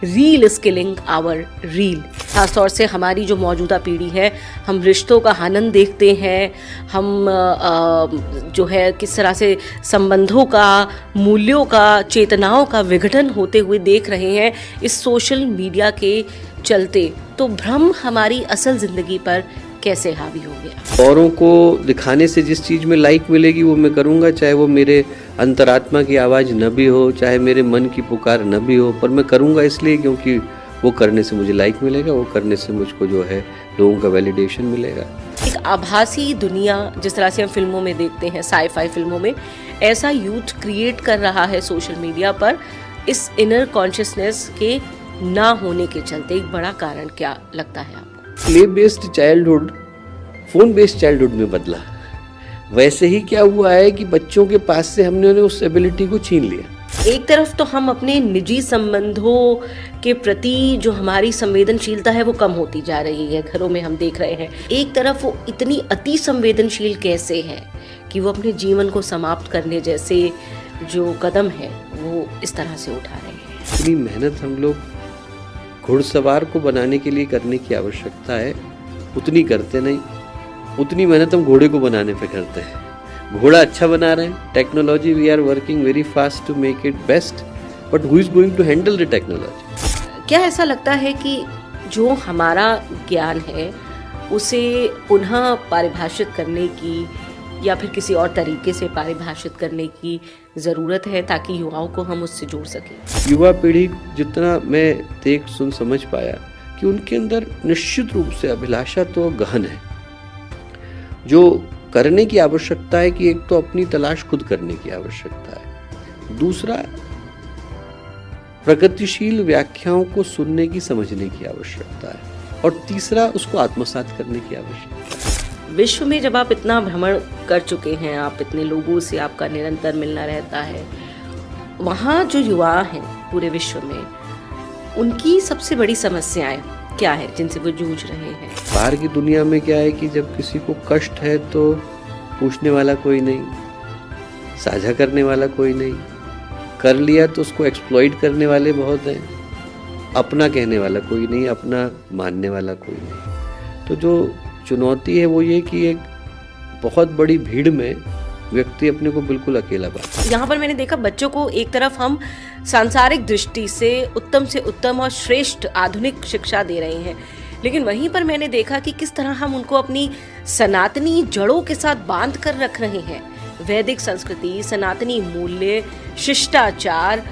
Reel is killing our real. खासतौर से हमारी जो मौजूदा पीढ़ी है, हम रिश्तों का हनन देखते हैं, हम जो है किस तरह से संबंधों का, मूल्यों का, चेतनाओं का विघटन होते हुए देख रहे हैं इस सोशल मीडिया के चलते। तो भ्रम हमारी असल जिंदगी पर कैसे हावी हो गया। औरों को दिखाने से जिस चीज़ में लाइक मिलेगी वो मैं करूँगा, चाहे वो मेरे अंतरात्मा की आवाज़ न भी हो, चाहे मेरे मन की पुकार न भी हो, पर मैं करूँगा इसलिए क्योंकि वो करने से मुझे लाइक मिलेगा, वो करने से मुझको जो है लोगों का वैलिडेशन मिलेगा। एक आभासी दुनिया जिस तरह से हम फिल्मों में देखते हैं, साई-फाई फिल्मों में, ऐसा यूथ क्रिएट कर रहा है सोशल मीडिया पर इस इनर कॉन्शियसनेस के ना होने के चलते। एक बड़ा कारण क्या लगता है आपको? Play based childhood phone based childhood में बदला। वैसे ही क्या हुआ है कि बच्चों के पास से हमने उन्हें उस एबिलिटी को छीन लिया। एक तरफ तो हम अपने निजी संबंधों के प्रति जो हमारी संवेदनशीलता है वो कम होती जा रही है, घरों में हम देख रहे हैं। एक तरफ वो इतनी अति संवेदनशील कैसे है कि वो अपने जीवन को समाप्त करने जैसे जो कदम है वो इस तरह से उठा रहे हैं। इतनी मेहनत हम लोग घुड़सवार को बनाने के लिए करने की आवश्यकता है, उतनी करते नहीं। उतनी मेहनत हम घोड़े को बनाने पे करते हैं। घोड़ा अच्छा बना रहे हैं, technology we are working very fast to make it best, but who is going to handle the technology? क्या ऐसा लगता है कि जो हमारा ज्ञान है उसे पुनः परिभाषित करने की या फिर किसी और तरीके से परिभाषित करने की ज़रूरत है ताकि युवाओं को हम उससे जोड़ सकें? युवा पीढ़ी जितना मैं देख सुन समझ पाया कि उनके अंदर निश्चित रूप से अभिलाषा तो गहन है। जो करने की आवश्यकता है कि एक तो अपनी तलाश खुद करने की आवश्यकता है, दूसरा प्रगतिशील व्याख्याओं को सुनने की, समझने की आवश्यकता है, और तीसरा उसको आत्मसात करने की आवश्यकता है। विश्व में जब आप इतना भ्रमण कर चुके हैं, आप इतने लोगों से आपका निरंतर मिलना रहता है, वहाँ जो युवा हैं पूरे विश्व में, उनकी सबसे बड़ी समस्याएं क्या है जिनसे वो जूझ रहे हैं? बाहर की दुनिया में क्या है कि जब किसी को कष्ट है तो पूछने वाला कोई नहीं, साझा करने वाला कोई नहीं, कर लिया तो उसको एक्सप्लॉइट करने वाले बहुत हैं, अपना कहने वाला कोई नहीं, अपना मानने वाला कोई नहीं। तो जो चुनौती है वो ये कि एक बहुत बड़ी भीड़ में व्यक्ति अपने को बिल्कुल अकेला पाता है। यहाँ पर मैंने देखा बच्चों को एक तरफ हम सांसारिक दृष्टि से उत्तम और श्रेष्ठ आधुनिक शिक्षा दे रहे हैं, लेकिन वहीं पर मैंने देखा कि किस तरह हम उनको अपनी सनातनी जड़ों के साथ बांध कर रख रहे हैं। वैदिक संस्कृति, सनातनी मूल्य, शिष्टाचार,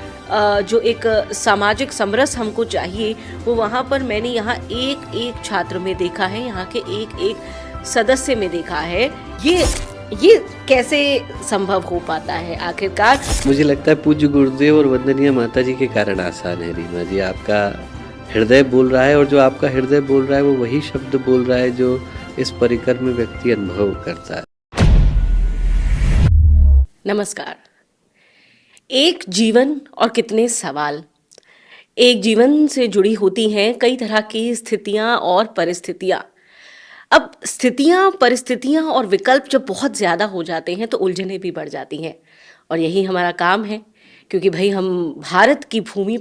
जो एक सामाजिक समरस हमको चाहिए, वो वहाँ पर मैंने यहाँ एक एक छात्र में देखा है, यहाँ के एक एक सदस्य में देखा है। ये कैसे संभव हो पाता है आखिरकार? मुझे लगता है पूज्य गुरुदेव और वंदनीय माता जी के कारण आसान है। रीमा जी, आपका हृदय बोल रहा है, और जो आपका हृदय बोल रहा है वो वही शब्द बोल रहा है जो इस परिकर में व्यक्ति अनुभव करता है। नमस्कार। एक जीवन और कितने सवाल। एक जीवन से जुड़ी होती हैं कई तरह की स्थितियां और परिस्थितियां। अब स्थितियां, परिस्थितियां और विकल्प जब बहुत ज़्यादा हो जाते हैं तो उलझनें भी बढ़ जाती हैं, और यही हमारा काम है, क्योंकि भाई हम भारत की भूमि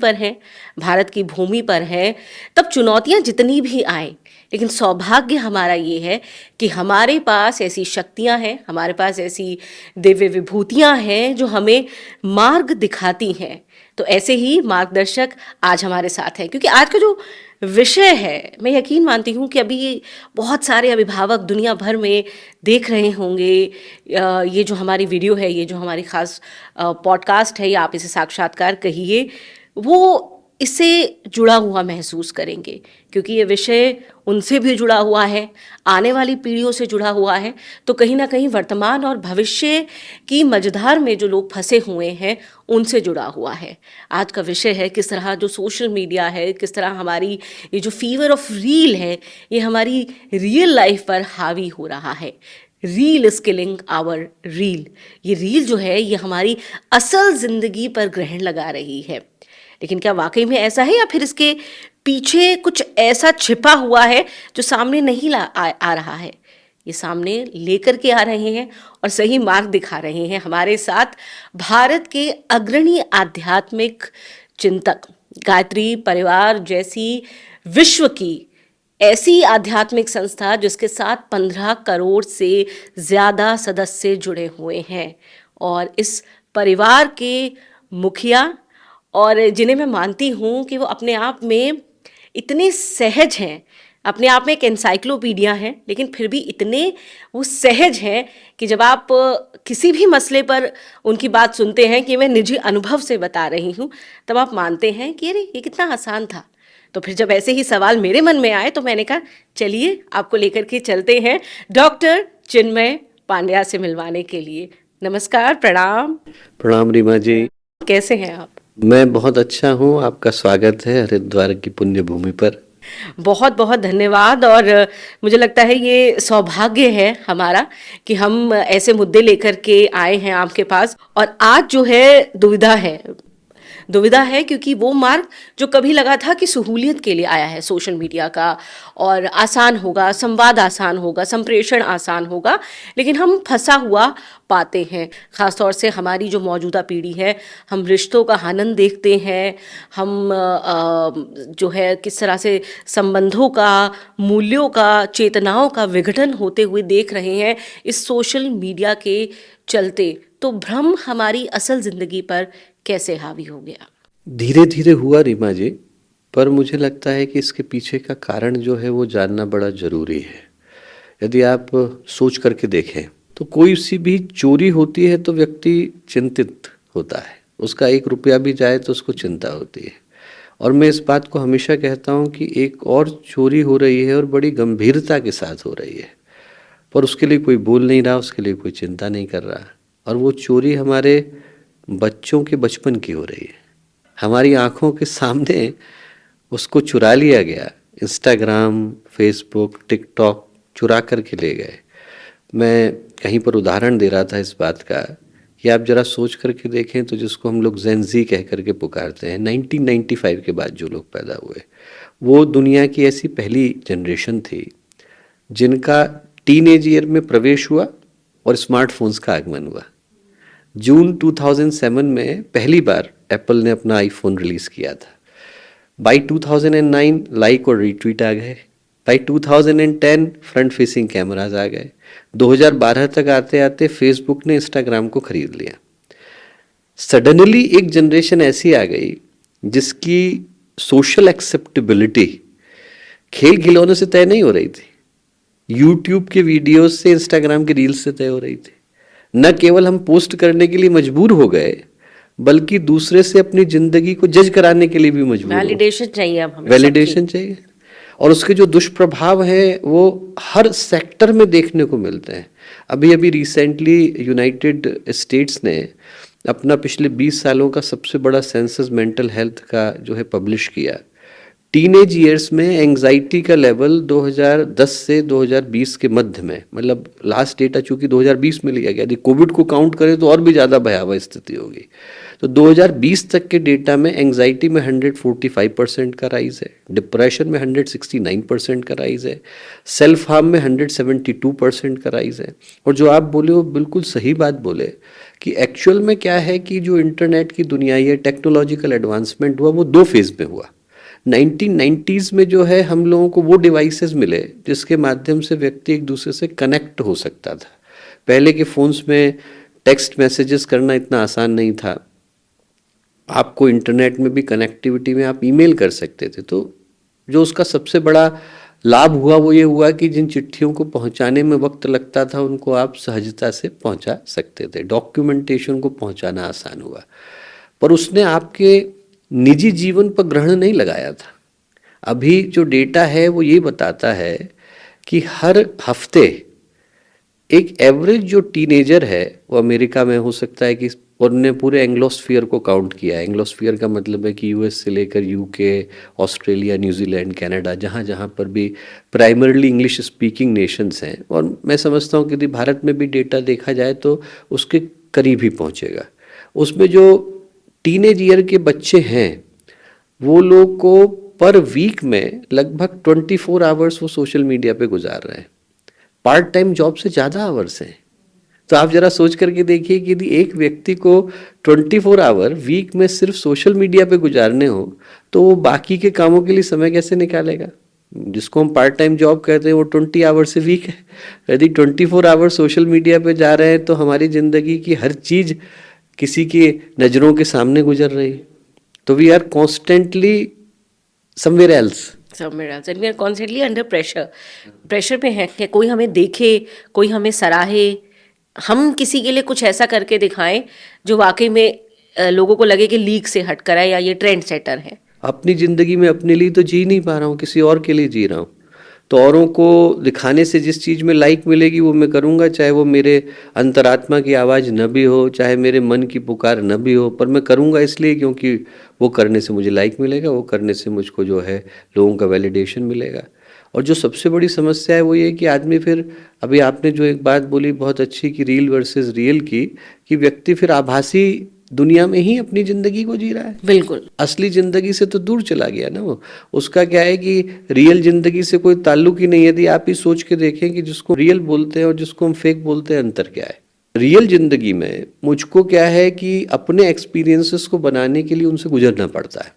पर हैं। तब चुनौतियां जितनी भी आए, लेकिन सौभाग्य हमारा ये है कि हमारे पास ऐसी शक्तियां हैं, हमारे पास ऐसी दिव्य विभूतियां हैं जो हमें मार्ग दिखाती हैं। तो ऐसे ही मार्गदर्शक आज हमारे साथ हैं, क्योंकि आज का जो विषय है, मैं यकीन मानती हूँ कि अभी बहुत सारे अभिभावक दुनिया भर में देख रहे होंगे ये जो हमारी वीडियो है, ये जो हमारी खास पॉडकास्ट है, या आप इसे साक्षात्कार कहिए, वो इससे जुड़ा हुआ महसूस करेंगे, क्योंकि ये विषय उनसे भी जुड़ा हुआ है, आने वाली पीढ़ियों से जुड़ा हुआ है। तो कहीं ना कहीं वर्तमान और भविष्य की मझधार में जो लोग फंसे हुए हैं उनसे जुड़ा हुआ है। आज का विषय है किस तरह जो सोशल मीडिया है, किस तरह हमारी ये जो फीवर ऑफ रील है, ये हमारी रियल लाइफ पर हावी हो रहा है। Reel is killing our real. ये रील जो है ये हमारी असल जिंदगी पर ग्रहण लगा रही है। लेकिन क्या वाकई में ऐसा है, या फिर इसके पीछे कुछ ऐसा छिपा हुआ है जो सामने नहीं आ रहा है? ये सामने लेकर के आ रहे हैं और सही मार्ग दिखा रहे हैं हमारे साथ भारत के अग्रणी आध्यात्मिक चिंतक, गायत्री परिवार जैसी विश्व की ऐसी आध्यात्मिक संस्था जिसके साथ 15 करोड़ से ज़्यादा सदस्य जुड़े हुए हैं, और इस परिवार के मुखिया, और जिन्हें मैं मानती हूँ कि वो अपने आप में इतने सहज हैं, अपने आप में एक एनसाइक्लोपीडिया हैं, लेकिन फिर भी इतने वो सहज हैं कि जब आप किसी भी मसले पर उनकी बात सुनते हैं कि मैं निजी अनुभव से बता रही हूँ, तब आप मानते हैं कि अरे ये कितना आसान था। तो फिर जब ऐसे ही सवाल मेरे मन में आए तो मैंने कहा चलिए आपको लेकर के चलते हैं डॉक्टर चिन्मय पांड्या से मिलवाने के लिए। नमस्कार, प्रणाम। प्रणाम रीमा जी। कैसे हैं आप? मैं बहुत अच्छा हूँ, आपका स्वागत है हरिद्वार की पुण्य भूमि पर। बहुत बहुत धन्यवाद। और मुझे लगता है ये सौभाग्य है हमारा कि हम ऐसे मुद्दे लेकर के आए हैं आपके पास। और आज जो है दुविधा है क्योंकि वो मार्ग जो कभी लगा था कि सहूलियत के लिए आया है सोशल मीडिया का, और आसान होगा, संवाद आसान होगा, संप्रेषण आसान होगा, लेकिन हम फंसा हुआ पाते हैं। ख़ासतौर से हमारी जो मौजूदा पीढ़ी है, हम रिश्तों का हनन देखते हैं, हम जो है किस तरह से संबंधों का, मूल्यों का, चेतनाओं का विघटन होते हुए देख रहे हैं इस सोशल मीडिया के चलते। तो भ्रम हमारी असल ज़िंदगी पर कैसे हावी हो गया? धीरे धीरे हुआ रीमा जी, पर मुझे लगता है कि इसके पीछे का कारण जो है वो जानना बड़ा ज़रूरी है। यदि आप सोच करके देखें तो कोई सी भी चोरी होती है तो व्यक्ति चिंतित होता है, उसका 1 रुपया भी जाए तो उसको चिंता होती है। और मैं इस बात को हमेशा कहता हूँ कि एक और चोरी हो रही है और बड़ी गंभीरता के साथ हो रही है, पर उसके लिए कोई बोल नहीं रहा, उसके लिए कोई चिंता नहीं कर रहा। और वो चोरी हमारे बच्चों के बचपन की हो रही है। हमारी आंखों के सामने उसको चुरा लिया गया। इंस्टाग्राम, फेसबुक, टिकटॉक चुरा करके ले गए। मैं कहीं पर उदाहरण दे रहा था इस बात का कि आप जरा सोच करके देखें तो जिसको हम लोग जेन ज़ी कह करके पुकारते हैं, 1995 के बाद जो लोग पैदा हुए, वो दुनिया की ऐसी पहली जनरेशन थी जिनका टीनेज ईयर में प्रवेश हुआ और स्मार्टफोन्स का आगमन हुआ। जून 2007 में पहली बार एप्पल ने अपना आईफोन रिलीज़ किया था। बाई 2009 लाइक और रीट्वीट आ गए। बाई 2010 फ्रंट फेसिंग कैमराज आ गए। 2012 तक आते आते फेसबुक ने इंस्टाग्राम को खरीद लिया। सडनली एक जनरेशन ऐसी आ गई जिसकी सोशल एक्सेप्टेबिलिटी खेल खिलौनों से तय नहीं हो रही थी, यूट्यूब के वीडियोस से, इंस्टाग्राम के रील्स से तय हो रही थी। न केवल हम पोस्ट करने के लिए मजबूर हो गए, बल्कि दूसरे से अपनी जिंदगी को जज कराने के लिए भी मजबूर। वैलिडेशन चाहिए, अब हमें वैलिडेशन चाहिए। और उसके जो दुष्प्रभाव हैं वो हर सेक्टर में देखने को मिलते हैं। अभी अभी रिसेंटली यूनाइटेड स्टेट्स ने अपना पिछले 20 सालों का सबसे बड़ा सेंसस मेंटल हेल्थ का जो है पब्लिश किया। टीनेज ईयर्स में एंग्जाइटी का लेवल 2010 से 2020 के मध्य में, मतलब लास्ट डेटा चूंकि 2020 में लिया गया, यदि कोविड को काउंट करें तो और भी ज़्यादा भयावह स्थिति होगी। तो 2020 तक के डेटा में एंग्जाइटी में 145% का राइज है, डिप्रेशन में 169% का राइज है, सेल्फ हार्म में 172% का राइज है। और जो आप बोले वो बिल्कुल सही बात बोले कि एक्चुअल में क्या है कि जो इंटरनेट की दुनिया है, टेक्नोलॉजिकल एडवांसमेंट हुआ, वो 2 फेज में हुआ। 1990s में जो है हम लोगों को वो डिवाइसेस मिले जिसके माध्यम से व्यक्ति एक दूसरे से कनेक्ट हो सकता था। पहले के फ़ोन्स में टेक्स्ट मैसेजेस करना इतना आसान नहीं था। आपको इंटरनेट में भी कनेक्टिविटी में आप ईमेल कर सकते थे। तो जो उसका सबसे बड़ा लाभ हुआ वो ये हुआ कि जिन चिट्ठियों को पहुंचाने में वक्त लगता था उनको आप सहजता से पहुंचा सकते थे। डॉक्यूमेंटेशन को पहुंचाना आसान हुआ, पर उसने आपके निजी जीवन पर ग्रहण नहीं लगाया था। अभी जो डेटा है वो ये बताता है कि हर हफ्ते एक एवरेज जो टीनेजर है वो अमेरिका में हो सकता है कि, और उन्होंने पूरे एंग्लोस्फीयर को काउंट किया है। एंग्लोस्फीयर का मतलब है कि यूएस से लेकर यूके, ऑस्ट्रेलिया, न्यूजीलैंड, कनाडा, जहाँ जहाँ पर भी प्राइमरली इंग्लिश स्पीकिंग नेशंस हैं, और मैं समझता हूँ कि यदि भारत में भी डेटा देखा जाए तो उसके करीब ही पहुँचेगा। उसमें जो टीनेज ईयर के बच्चे हैं वो लोग को पर वीक में लगभग 24 आवर्स वो सोशल मीडिया पे गुजार रहे हैं। पार्ट टाइम जॉब से ज़्यादा आवर्स हैं। तो आप जरा सोच करके देखिए कि यदि एक व्यक्ति को 24 आवर वीक में सिर्फ सोशल मीडिया पे गुजारने हो तो वो बाकी के कामों के लिए समय कैसे निकालेगा। जिसको हम पार्ट टाइम जॉब कहते हैं वो 20 आवर से वीक है। यदि 24 आवर सोशल मीडिया पे जा रहे हैं तो हमारी जिंदगी की हर चीज किसी की नजरों के सामने गुजर रही है। तो we are constantly somewhere else. Somewhere else and we are constantly under pressure. Pressure पे है कि कोई हमें देखे, कोई हमें सराहे, हम किसी के लिए कुछ ऐसा करके दिखाएं जो वाकई में लोगों को लगे कि लीक से हट कर है या ये ट्रेंड सेटर है। अपनी जिंदगी में अपने लिए तो जी नहीं पा रहा हूँ, किसी और के लिए जी रहा हूँ। तो औरों को दिखाने से जिस चीज़ में लाइक मिलेगी वो मैं करूँगा, चाहे वो मेरे अंतरात्मा की आवाज़ न भी हो, चाहे मेरे मन की पुकार न भी हो, पर मैं करूँगा इसलिए क्योंकि वो करने से मुझे लाइक मिलेगा, वो करने से मुझको जो है लोगों का वैलिडेशन मिलेगा। और जो सबसे बड़ी समस्या है वो ये कि आदमी फिर, अभी आपने जो एक बात बोली बहुत अच्छी कि रील वर्सेस रियल की, कि व्यक्ति फिर आभासी दुनिया में ही अपनी जिंदगी को जी रहा है। बिल्कुल। असली जिंदगी से तो दूर चला गया ना वो। उसका क्या है कि रियल जिंदगी से कोई ताल्लुक ही नहीं है। यदि आप ही सोच के देखें कि जिसको रियल बोलते हैं और जिसको हम फेक बोलते हैं, अंतर क्या है। रियल जिंदगी में मुझको क्या है कि अपने एक्सपीरियंसेस को बनाने के लिए उनसे गुजरना पड़ता है।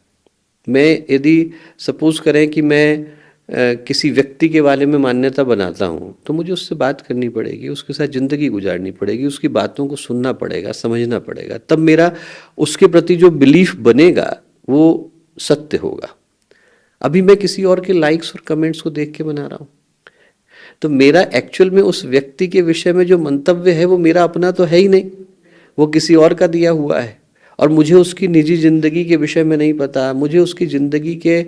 मैं यदि सपोज करें कि मैं किसी व्यक्ति के बारे में मान्यता बनाता हूँ तो मुझे उससे बात करनी पड़ेगी, उसके साथ ज़िंदगी गुजारनी पड़ेगी, उसकी बातों को सुनना पड़ेगा, समझना पड़ेगा, तब मेरा उसके प्रति जो बिलीफ बनेगा वो सत्य होगा। अभी मैं किसी और के लाइक्स और कमेंट्स को देख के बना रहा हूँ, तो मेरा एक्चुअल में उस व्यक्ति के विषय में जो मंतव्य है वो मेरा अपना तो है ही नहीं, वो किसी और का दिया हुआ है। और मुझे उसकी निजी ज़िंदगी के विषय में नहीं पता, मुझे उसकी ज़िंदगी के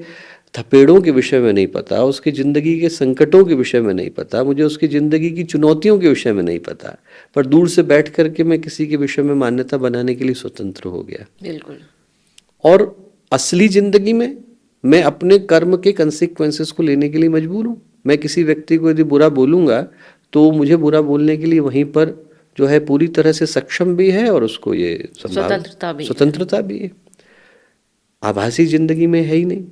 थपेड़ों के विषय में नहीं पता, उसकी ज़िंदगी के संकटों के विषय में नहीं पता, मुझे उसकी ज़िंदगी की चुनौतियों के विषय में नहीं पता, पर दूर से बैठ करके मैं किसी के विषय में मान्यता बनाने के लिए स्वतंत्र हो गया। बिल्कुल। और असली ज़िंदगी में मैं अपने कर्म के कंसिक्वेंसेस को लेने के लिए मजबूर हूँ। मैं किसी व्यक्ति को यदि बुरा बोलूँगा तो मुझे बुरा बोलने के लिए वहीं पर जो है पूरी तरह से सक्षम भी है और उसको ये स्वतंत्रता भी है। आभासी ज़िंदगी में है ही नहीं।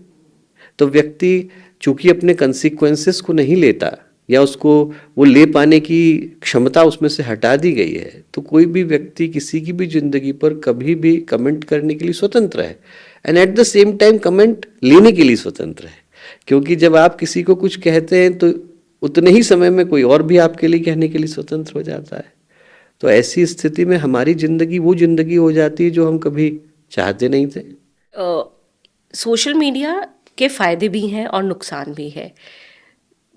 तो व्यक्ति चूंकि अपने कंसिक्वेंसेस को नहीं लेता या उसको वो ले पाने की क्षमता उसमें से हटा दी गई है, तो कोई भी व्यक्ति किसी की भी जिंदगी पर कभी भी कमेंट करने के लिए स्वतंत्र है and at the same time comment लेने के लिए स्वतंत्र है। क्योंकि जब आप किसी को कुछ कहते हैं तो उतने ही समय में कोई और भी आपके लिए कहने के लिए स्वतंत्र हो जाता है। तो ऐसी स्थिति में हमारी जिंदगी वो जिंदगी हो जाती है जो हम कभी चाहते नहीं थे। सोशल मीडिया के फायदे भी हैं और नुकसान भी है।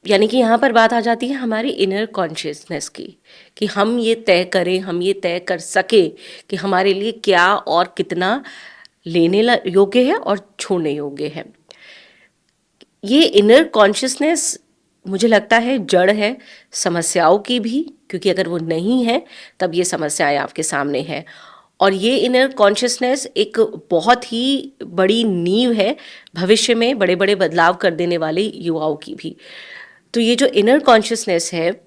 यानी कि यहाँ पर बात आ जाती है हमारी इनर कॉन्शियसनेस की, कि हम ये तय करें, हम ये तय कर सके कि हमारे लिए क्या और कितना लेने योग्य है और छोड़ने योग्य है। ये इनर कॉन्शियसनेस मुझे लगता है जड़ है समस्याओं की भी, क्योंकि अगर वो नहीं है तब ये समस्याएं आपके सामने हैं। और ये इनर कॉन्शियसनेस एक बहुत ही बड़ी नींव है भविष्य में बड़े बड़े बदलाव कर देने वाले युवाओं की भी। तो ये जो इनर कॉन्शियसनेस है,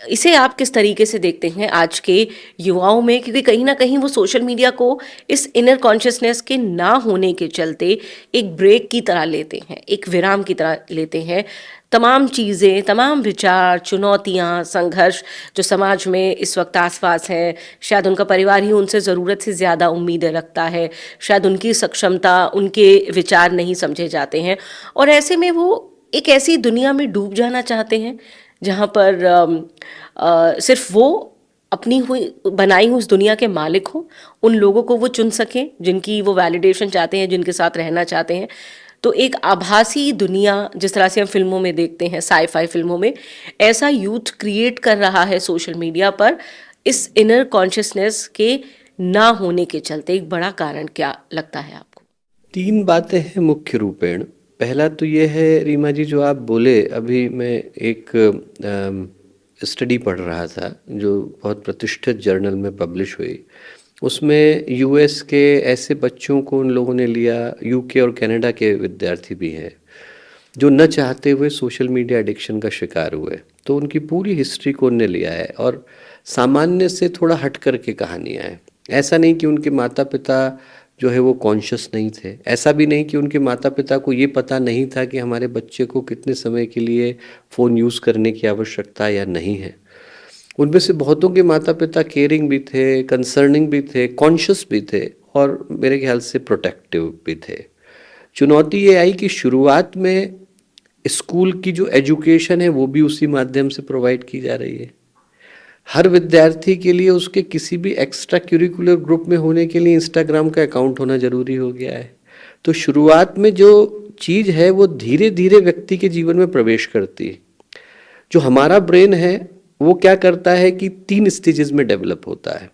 इसे आप किस तरीके से देखते हैं आज के युवाओं में? क्योंकि कहीं ना कहीं वो सोशल मीडिया को इस इनर कॉन्शियसनेस के ना होने के चलते एक ब्रेक की तरह लेते हैं, एक विराम की तरह लेते हैं। तमाम चीज़ें, तमाम विचार, चुनौतियाँ, संघर्ष जो समाज में इस वक्त आसपास हैं, शायद उनका परिवार ही उनसे ज़रूरत से ज़्यादा उम्मीदें रखता है, शायद उनकी सक्षमता, उनके विचार नहीं समझे जाते हैं, और ऐसे में वो एक ऐसी दुनिया में डूब जाना चाहते हैं जहाँ पर सिर्फ वो अपनी हुई बनाई हुई उस दुनिया के मालिक हों, उन लोगों को वो चुन सकें जिनकी वो वैलिडेशन चाहते हैं, जिनके साथ रहना चाहते हैं। तो एक आभासी दुनिया, जिस तरह से हम फिल्मों में देखते हैं, साई-फाई फिल्मों में, ऐसा यूथ क्रिएट कर रहा है सोशल मीडिया पर इस इनर कॉन्शियसनेस के ना होने के चलते। एक बड़ा कारण क्या लगता है आपको? 3 बातें हैं मुख्य रूपेण। पहला तो ये है रीमा जी जो आप बोले, अभी मैं एक स्टडी पढ़ रहा था जो बहुत प्रतिष्ठित जर्नल में पब्लिश हुई। उसमें यूएस के ऐसे बच्चों को उन लोगों ने लिया, यूके और कनाडा के विद्यार्थी भी हैं, जो न चाहते हुए सोशल मीडिया एडिक्शन का शिकार हुए। तो उनकी पूरी हिस्ट्री को उनने लिया है और सामान्य से थोड़ा हट करके कहानियाँ हैं। ऐसा नहीं कि उनके माता पिता जो है वो कॉन्शियस नहीं थे, ऐसा भी नहीं कि उनके माता पिता को ये पता नहीं था कि हमारे बच्चे को कितने समय के लिए फ़ोन यूज़ करने की आवश्यकता या नहीं है। उनमें से बहुतों के माता पिता केयरिंग भी थे, कंसर्निंग भी थे, कॉन्शियस भी थे और मेरे ख्याल से प्रोटेक्टिव भी थे। चुनौती ये आई कि शुरुआत में स्कूल की जो एजुकेशन है वो भी उसी माध्यम से प्रोवाइड की जा रही है। हर विद्यार्थी के लिए उसके किसी भी एक्स्ट्रा करिकुलर ग्रुप में होने के लिए इंस्टाग्राम का अकाउंट होना जरूरी हो गया है। तो शुरुआत में जो चीज़ है वो धीरे धीरे व्यक्ति के जीवन में प्रवेश करती है। जो हमारा ब्रेन है वो क्या करता है कि 3 स्टेजेस में डेवलप होता है।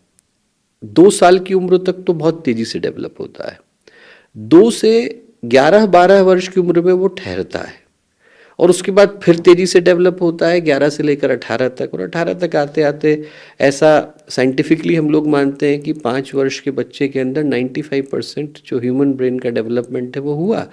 2 साल की उम्र तक तो बहुत तेजी से डेवलप होता है। 2 से 11-12 वर्ष की उम्र में वो ठहरता है और उसके बाद फिर तेजी से डेवलप होता है 11 से लेकर 18 तक। और 18 तक आते आते ऐसा साइंटिफिकली हम लोग मानते हैं कि 5 वर्ष के बच्चे के अंदर 95% जो ह्यूमन ब्रेन का डेवलपमेंट है वो हुआ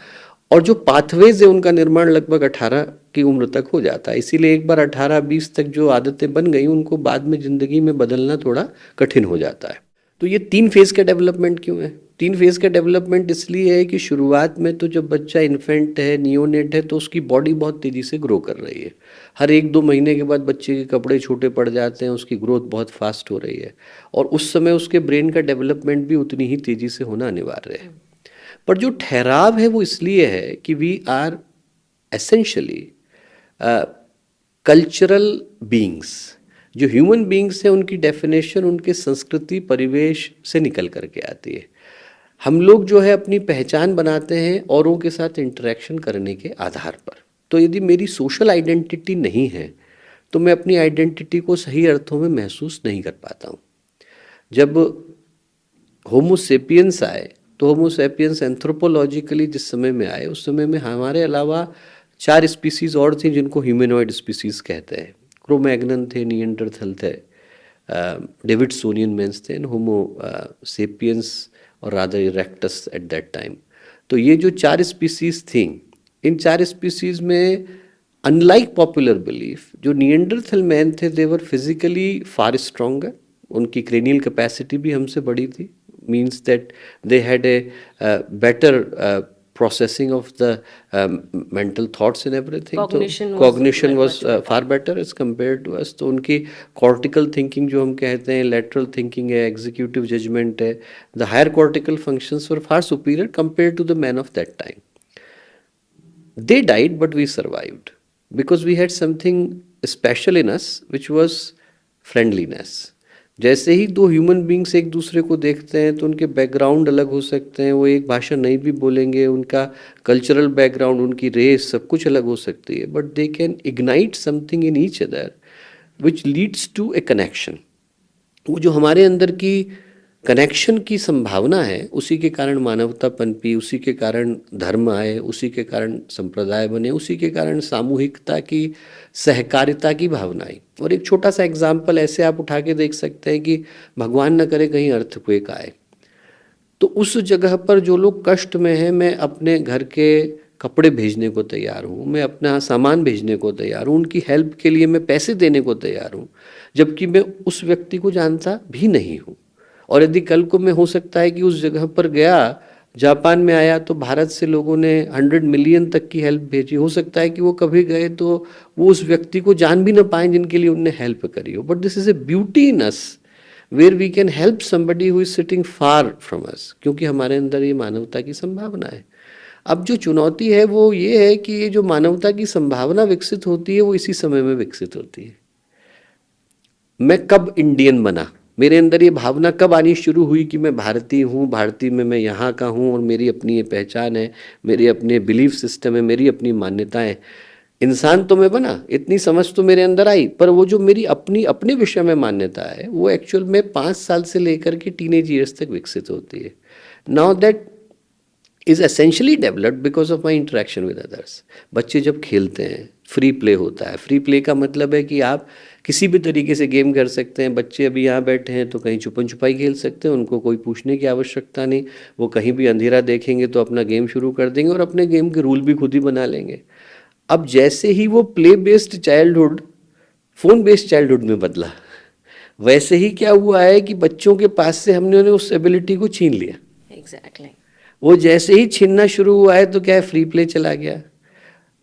और जो पाथवेज है उनका निर्माण लगभग 18 की उम्र तक हो जाता है। इसीलिए एक बार 18-20 तक जो आदतें बन गई उनको बाद में ज़िंदगी में बदलना थोड़ा कठिन हो जाता है। तो ये 3 फेज़ का डेवलपमेंट क्यों है? 3 फेज़ का डेवलपमेंट इसलिए है कि शुरुआत में तो जब बच्चा इन्फेंट है, नियोनेट है, तो उसकी बॉडी बहुत तेज़ी से ग्रो कर रही है। हर 1-2 महीने के बाद बच्चे के कपड़े छोटे पड़ जाते हैं, उसकी ग्रोथ बहुत फास्ट हो रही है और उस समय उसके ब्रेन का डेवलपमेंट भी उतनी ही तेज़ी से होना अनिवार्य है। पर जो ठहराव है वो इसलिए है कि we are essentially cultural beings. जो ह्यूमन बीइंग्स हैं उनकी डेफिनेशन उनके संस्कृति परिवेश से निकल करके आती है। हम लोग जो है अपनी पहचान बनाते हैं औरों के साथ इंटरेक्शन करने के आधार पर। तो यदि मेरी सोशल आइडेंटिटी नहीं है तो मैं अपनी आइडेंटिटी को सही अर्थों में महसूस नहीं कर पाता हूँ। जब होमो सेपियंस आए तो होमो सेपियंस एंथ्रोपोलॉजिकली जिस समय में आए उस समय में हमारे अलावा 4 स्पीसीज और थी जिनको ह्यूमनॉइड स्पीसीज कहते हैं। क्रोमैग्नन थे, निएंडरथल थे, डेविडसोनियन मेंस थे, होमो सेपियंस और rather erectus at that time. तो ये जो 4 स्पीसीज थी, इन 4 स्पीसीज में अनलाइक पॉपुलर बिलीफ जो निएंडरथल मैन थे दे वर फिजिकली फार स्ट्रॉन्गर, उनकी क्रेनियल कैपेसिटी भी हमसे बड़ी थी, means that they had a better processing of the mental thoughts and everything. Cognition was far better as compared to us. तो उनकी cortical thinking जो हम कहते हैं, lateral thinking है, executive judgment है, the higher cortical functions were far superior compared to the men of that time. They died but we survived because we had something special in us which was friendliness. जैसे ही 2 human beings एक दूसरे को देखते हैं तो उनके background अलग हो सकते हैं, वो एक भाषा नहीं भी बोलेंगे, उनका कल्चरल बैकग्राउंड, उनकी रेस, सब कुछ अलग हो सकती है, but they can ignite something in each other which leads to a connection. वो जो हमारे अंदर की कनेक्शन की संभावना है उसी के कारण मानवता पनपी, उसी के कारण धर्म आए, उसी के कारण संप्रदाय बने, उसी के कारण सामूहिकता की, सहकारिता की भावना आई। और एक छोटा सा एग्जाम्पल ऐसे आप उठा के देख सकते हैं कि भगवान न करे कहीं अर्थक्वेक आए तो उस जगह पर जो लोग कष्ट में हैं, मैं अपने घर के कपड़े भेजने को तैयार हूँ, मैं अपना सामान भेजने को तैयार हूँ, उनकी हेल्प के लिए मैं पैसे देने को तैयार हूँ, जबकि मैं उस व्यक्ति को जानता भी नहीं हूँ। और यदि कल को मैं हो सकता है कि उस जगह पर गया, जापान में आया तो भारत से लोगों ने 100 मिलियन तक की हेल्प भेजी, हो सकता है कि वो कभी गए तो वो उस व्यक्ति को जान भी ना पाए जिनके लिए उनने हेल्प करी हो। But this is a beauty in us where we can help somebody who is sitting far from us, क्योंकि हमारे अंदर ये मानवता की संभावना है। अब जो चुनौती है वो ये है कि ये जो मानवता की संभावना विकसित होती है वो इसी समय में विकसित होती है। मैं कब इंडियन बना, मेरे अंदर ये भावना कब आनी शुरू हुई कि मैं भारतीय हूँ, भारतीय में मैं यहाँ का हूँ और मेरी अपनी ये पहचान है, मेरे अपने बिलीफ सिस्टम है, मेरी अपनी मान्यताएं। इंसान तो मैं बना, इतनी समझ तो मेरे अंदर आई, पर वो जो मेरी अपनी अपने विषय में मान्यता है वो एक्चुअल में 5 साल से लेकर के टीनेज ईयर्स तक विकसित होती है। Now that is essentially developed because of my interaction with others. बच्चे जब खेलते हैं, फ्री प्ले होता है। फ्री प्ले का मतलब है कि आप किसी भी तरीके से गेम कर सकते हैं। बच्चे अभी यहाँ बैठे हैं तो कहीं छुपन छुपाई खेल सकते हैं, उनको कोई पूछने की आवश्यकता नहीं। वो कहीं भी अंधेरा देखेंगे तो अपना गेम शुरू कर देंगे और अपने गेम के रूल भी खुद ही बना लेंगे। अब जैसे ही वो play based childhood phone based childhood में बदला, वैसे ही क्या हुआ है कि बच्चों के पास से हमने उस एबिलिटी को छीन लिया। एग्जैक्टली। वो जैसे ही छीनना शुरू हुआ है तो क्या है, फ्री प्ले चला गया।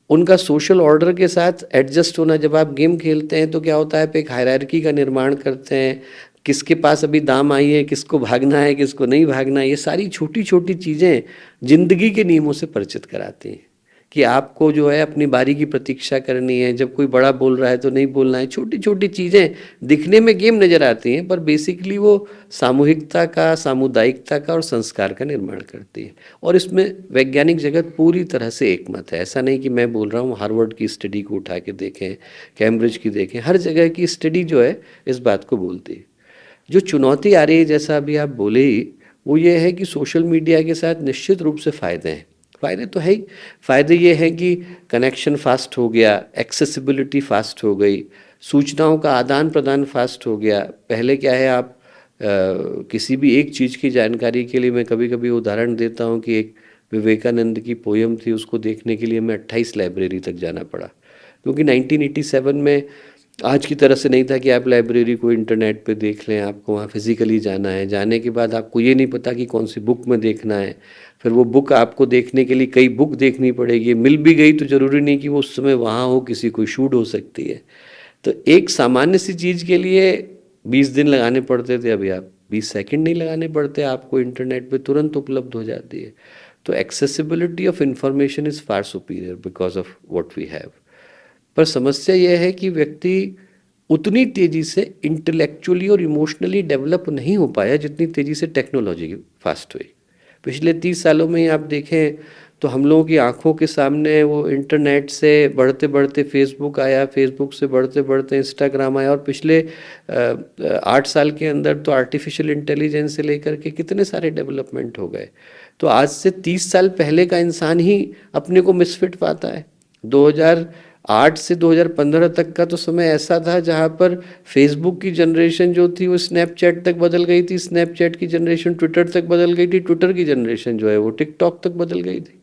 उनका सोशल ऑर्डर के साथ एडजस्ट होना। जब आप गेम खेलते हैं तो क्या होता है, आप एक हायरार्की का निर्माण करते हैं, किसके पास अभी दाम आई है, किसको भागना है, किसको नहीं भागना है। ये सारी छोटी छोटी चीज़ें जिंदगी के नियमों से परिचित कराती हैं कि आपको जो है अपनी बारी की प्रतीक्षा करनी है, जब कोई बड़ा बोल रहा है तो नहीं बोलना है। छोटी छोटी चीज़ें दिखने में गेम नज़र आती हैं, पर बेसिकली वो सामूहिकता का, सामुदायिकता का और संस्कार का निर्माण करती है। और इसमें वैज्ञानिक जगत पूरी तरह से एकमत है। ऐसा नहीं कि मैं बोल रहा हूँ, हार्वर्ड की स्टडी को उठा के देखें, कैम्ब्रिज की देखें, हर जगह की स्टडी जो है इस बात को बोलती है। जो चुनौती आ रही है, जैसा अभी आप बोले ही, वो ये है कि सोशल मीडिया के साथ निश्चित रूप से फ़ायदे हैं। फ़ायदे तो है ही। फ़ायदे ये हैं कि कनेक्शन फास्ट हो गया, एक्सेसिबिलिटी फास्ट हो गई, सूचनाओं का आदान प्रदान फास्ट हो गया। पहले क्या है, आप किसी भी एक चीज़ की जानकारी के लिए, मैं कभी कभी उदाहरण देता हूँ कि एक विवेकानंद की पोयम थी, उसको देखने के लिए मैं 28 लाइब्रेरी तक जाना पड़ा, क्योंकि 1987 में आज की तरह से नहीं था कि आप लाइब्रेरी को इंटरनेट पे देख लें। आपको वहाँ फिज़िकली जाना है, जाने के बाद आपको ये नहीं पता कि कौन सी बुक में देखना है, फिर वो बुक आपको देखने के लिए कई बुक देखनी पड़ेगी। मिल भी गई तो ज़रूरी नहीं कि वो उस समय वहाँ हो, किसी को शूट हो सकती है। तो एक सामान्य सी चीज़ के लिए 20 दिन लगाने पड़ते थे, अभी आप 20 सेकंड नहीं लगाने पड़ते, आपको इंटरनेट पे तुरंत उपलब्ध हो जाती है। तो accessibility of information is far superior because of what we have. पर समस्या यह है कि व्यक्ति उतनी तेज़ी से इंटेलेक्चुअली और इमोशनली डेवलप नहीं हो पाया जितनी तेज़ी से टेक्नोलॉजी फास्ट हुई। पिछले 30 सालों में ही आप देखें तो हम लोगों की आंखों के सामने वो इंटरनेट से बढ़ते बढ़ते फेसबुक आया, फेसबुक से बढ़ते बढ़ते इंस्टाग्राम आया, और पिछले 8 साल के अंदर तो आर्टिफिशियल इंटेलिजेंस से लेकर के कितने सारे डेवलपमेंट हो गए। तो आज से 30 साल पहले का इंसान ही अपने को मिसफिट पाता है। 2008 से 2015 तक का तो समय ऐसा था जहाँ पर फेसबुक की जनरेशन जो थी वो स्नैपचैट तक बदल गई थी, स्नैपचैट की जनरेशन ट्विटर तक बदल गई थी, ट्विटर की जनरेशन जो है वो टिकटॉक तक बदल गई थी।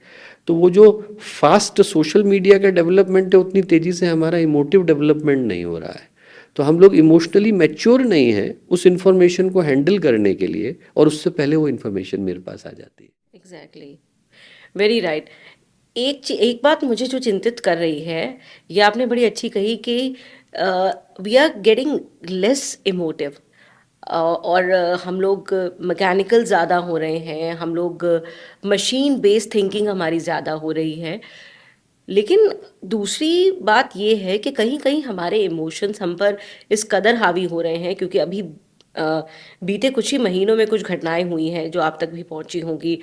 तो वो जो फास्ट सोशल मीडिया का डेवलपमेंट है, उतनी तेज़ी से हमारा इमोटिव डेवलपमेंट नहीं हो रहा है। तो हम लोग इमोशनली मैच्योर नहीं हैं उस इन्फॉर्मेशन को हैंडल करने के लिए, और उससे पहले वो इन्फॉर्मेशन मेरे पास आ जाती है। Exactly, very right. एक बात मुझे जो चिंतित कर रही है, ये आपने बड़ी अच्छी कही कि we are getting less emotive, और हम लोग मैकेनिकल ज़्यादा हो रहे हैं, हम लोग मशीन बेस्ड थिंकिंग हमारी ज़्यादा हो रही है। लेकिन दूसरी बात ये है कि कहीं कहीं हमारे इमोशंस हम पर इस कदर हावी हो रहे हैं, क्योंकि अभी बीते कुछ ही महीनों में कुछ घटनाएं हुई हैं जो आप तक भी पहुंची होंगी।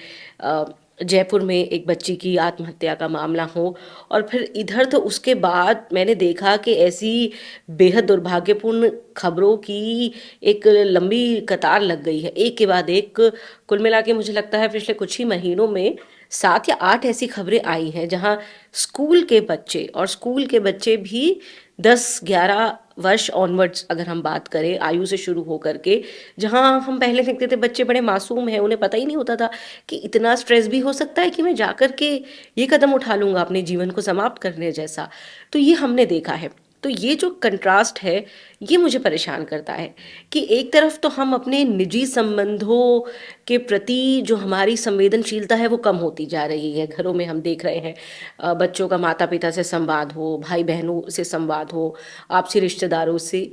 जयपुर में एक बच्ची की आत्महत्या का मामला हो, और फिर इधर तो उसके बाद मैंने देखा कि ऐसी बेहद दुर्भाग्यपूर्ण खबरों की एक लंबी कतार लग गई है, एक के बाद एक। कुल मिला के मुझे लगता है पिछले कुछ ही महीनों में 7 या 8 ऐसी खबरें आई हैं जहां स्कूल के बच्चे, और स्कूल के बच्चे भी 10-11 वर्ष ऑनवर्ड्स अगर हम बात करें आयु से शुरू होकर के, जहां हम पहले देखते थे बच्चे बड़े मासूम हैं, उन्हें पता ही नहीं होता था कि इतना स्ट्रेस भी हो सकता है कि मैं जाकर के ये कदम उठा लूंगा अपने जीवन को समाप्त करने जैसा। तो ये हमने देखा है। तो ये जो कंट्रास्ट है, ये मुझे परेशान करता है कि एक तरफ तो हम अपने निजी संबंधों के प्रति जो हमारी संवेदनशीलता है वो कम होती जा रही है। घरों में हम देख रहे हैं बच्चों का माता पिता से संवाद हो, भाई बहनों से संवाद हो, आपसी रिश्तेदारों से,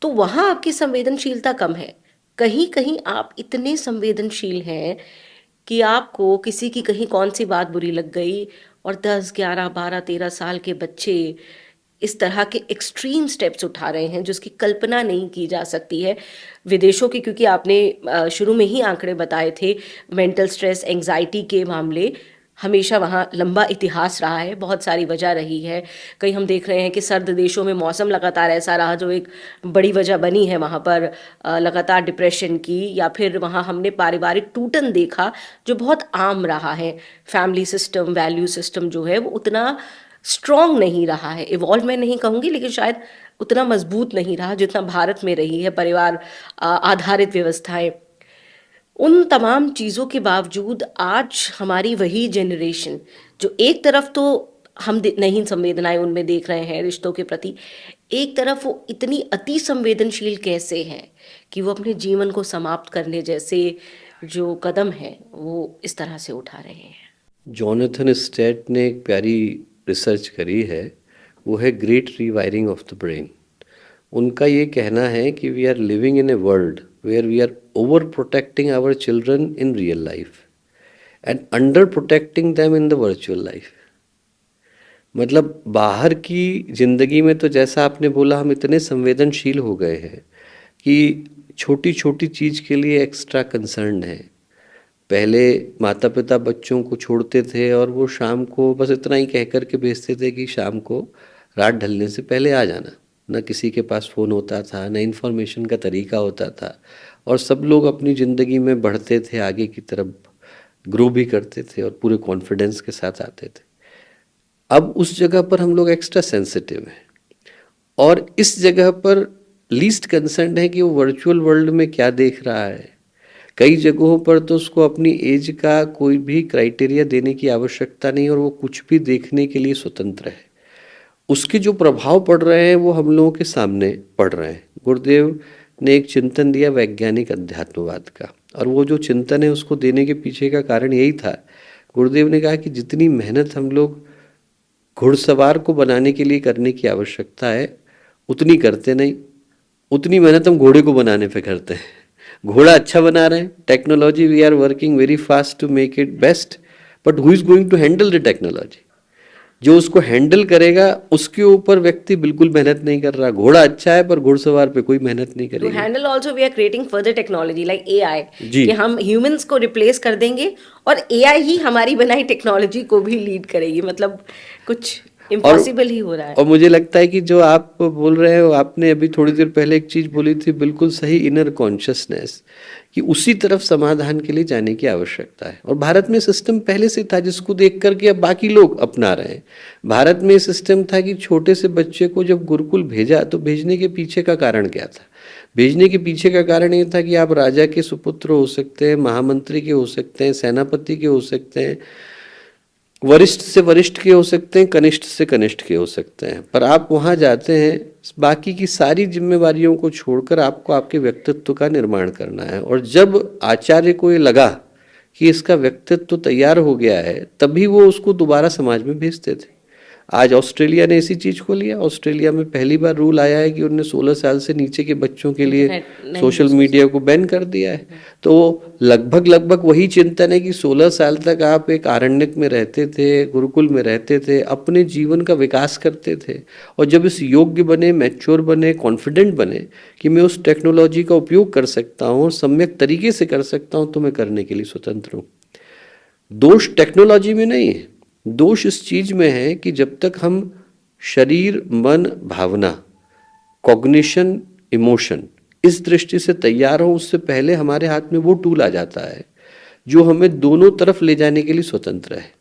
तो वहाँ आपकी संवेदनशीलता कम है। कहीं कहीं आप इतने संवेदनशील हैं कि आपको किसी की कहीं कौन सी बात बुरी लग गई, और 10, 11, 12, 13 साल के बच्चे इस तरह के एक्सट्रीम स्टेप्स उठा रहे हैं जिसकी कल्पना नहीं की जा सकती है। विदेशों की, क्योंकि आपने शुरू में ही आंकड़े बताए थे, मेंटल स्ट्रेस, एंजाइटी के मामले हमेशा वहाँ लंबा इतिहास रहा है, बहुत सारी वजह रही है। कहीं हम देख रहे हैं कि सर्द देशों में मौसम लगातार ऐसा रहा जो एक बड़ी वजह बनी है वहाँ पर लगातार डिप्रेशन की, या फिर वहाँ हमने पारिवारिक टूटन देखा जो बहुत आम रहा है। फैमिली सिस्टम, वैल्यू सिस्टम जो है वो उतना स्ट्रॉन्ग नहीं रहा है, इवॉल्व मैं नहीं कहूँगी, लेकिन शायद उतना मजबूत नहीं रहा जितना भारत में रही है परिवार आधारित व्यवस्थाएं। उन तमाम चीज़ों के बावजूद आज हमारी वही जनरेशन जो एक तरफ तो हम नहीं संवेदनाएं उनमें देख रहे हैं रिश्तों के प्रति, एक तरफ वो इतनी अति संवेदनशील कैसे हैं कि वो अपने जीवन को समाप्त करने जैसे जो कदम है वो इस तरह से उठा रहे हैं। जॉनथन स्टेट ने एक प्यारी रिसर्च करी है वो है great rewiring of the brain. उनका ये कहना है कि we are living in a world where we are over protecting our children in real life and under protecting them in the virtual life. मतलब बाहर की ज़िंदगी में तो जैसा आपने बोला हम इतने संवेदनशील हो गए हैं कि छोटी छोटी चीज़ के लिए एक्स्ट्रा कंसर्न है। पहले माता पिता बच्चों को छोड़ते थे और वो शाम को बस इतना ही कह कर के भेजते थे कि शाम को रात ढलने से पहले आ जाना। ना किसी के पास फ़ोन होता था, ना इन्फॉर्मेशन का तरीका होता था, और सब लोग अपनी ज़िंदगी में बढ़ते थे, आगे की तरफ ग्रो भी करते थे और पूरे कॉन्फिडेंस के साथ आते थे। अब उस जगह पर हम लोग एक्स्ट्रा सेंसिटिव हैं और इस जगह पर लीस्ट कंसर्न है कि वो वर्चुअल वर्ल्ड में क्या देख रहा है। कई जगहों पर तो उसको अपनी एज का कोई भी क्राइटेरिया देने की आवश्यकता नहीं और वो कुछ भी देखने के लिए स्वतंत्र है। उसके जो प्रभाव पड़ रहे हैं वो हम लोगों के सामने पड़ रहे हैं। गुरुदेव ने एक चिंतन दिया वैज्ञानिक अध्यात्मवाद का, और वो जो चिंतन है उसको देने के पीछे का कारण यही था। गुरुदेव ने कहा कि जितनी मेहनत हम लोग घुड़सवार को बनाने के लिए करने की आवश्यकता है उतनी करते नहीं, उतनी मेहनत हम घोड़े को बनाने पे करते हैं। घोड़ा अच्छा बना रहे हैं, technology we are working very fast to make it best, but who is going to handle the technology? जो उसको हैंडल करेगा उसके ऊपर व्यक्ति बिल्कुल मेहनत नहीं कर रहा। घोड़ा अच्छा है पर घुड़सवार पे कोई मेहनत नहीं टू करेगी। Handle also we are creating further technology like AI, जी। कि हम ह्यूमंस को रिप्लेस कर देंगे और एआई ही हमारी बनाई टेक्नोलॉजी को भी लीड करेगी। मतलब कुछ इम्पॉसिबल ही हो रहा है। और मुझे लगता है कि जो आप बोल रहे हो, आपने अभी थोड़ी देर पहले एक चीज बोली थी बिल्कुल सही, इनर कॉन्शियसनेस, कि उसी तरफ समाधान के लिए जाने की आवश्यकता है। और भारत में सिस्टम पहले से था जिसको देख करके अब बाकी लोग अपना रहे हैं। भारत में सिस्टम था कि छोटे से बच्चे को जब गुरुकुल भेजा तो भेजने के पीछे का कारण क्या था? भेजने के पीछे का कारण ये था कि आप राजा के सुपुत्र हो सकते हैं, महामंत्री के हो सकते हैं, सेनापति के हो सकते हैं, वरिष्ठ से वरिष्ठ के हो सकते हैं, कनिष्ठ से कनिष्ठ के हो सकते हैं, पर आप वहाँ जाते हैं बाकी की सारी जिम्मेवारियों को छोड़कर आपको आपके व्यक्तित्व का निर्माण करना है। और जब आचार्य को ये लगा कि इसका व्यक्तित्व तैयार हो गया है तभी वो उसको दोबारा समाज में भेजते थे। आज ऑस्ट्रेलिया ने इसी चीज़ को लिया। ऑस्ट्रेलिया में पहली बार रूल आया है कि उन्होंने 16 साल से नीचे के बच्चों के लिए सोशल मीडिया को बैन कर दिया है। तो लगभग वही चिंतन है कि 16 साल तक आप एक आरण्यक में रहते थे, गुरुकुल में रहते थे, अपने जीवन का विकास करते थे, और जब इस योग्य बने, मैच्योर बने, कॉन्फिडेंट बने कि मैं उस टेक्नोलॉजी का उपयोग कर सकता हूँ और सम्यक तरीके से कर सकता हूँ, तो मैं करने के लिए स्वतंत्र हूँ। दोष टेक्नोलॉजी में नहीं है, दोष इस चीज में है कि जब तक हम शरीर, मन, भावना, कॉग्निशन, इमोशन इस दृष्टि से तैयार हो, उससे पहले हमारे हाथ में वो टूल आ जाता है जो हमें दोनों तरफ ले जाने के लिए स्वतंत्र है।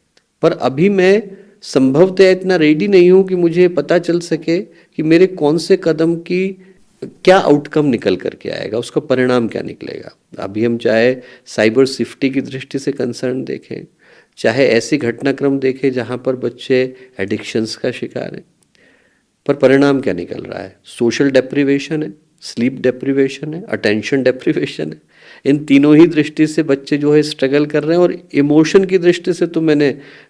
पर अभी मैं संभवतः इतना रेडी नहीं हूं कि मुझे पता चल सके कि मेरे कौन से कदम की क्या आउटकम निकल करके आएगा, उसका परिणाम क्या निकलेगा। अभी हम चाहे साइबर सेफ्टी की दृष्टि से कंसर्न देखें, चाहे ऐसी घटनाक्रम देखें जहां पर बच्चे एडिक्शंस का शिकार हैं, पर परिणाम क्या निकल रहा है? सोशल डेप्रिवेशन है, स्लीप डेप्रिवेशन है, अटेंशन डेप्रिवेशन है। इन तीनों ही दृष्टि से बच्चे जो है स्ट्रगल कर रहे हैं। और इमोशन की दृष्टि से तो मैंने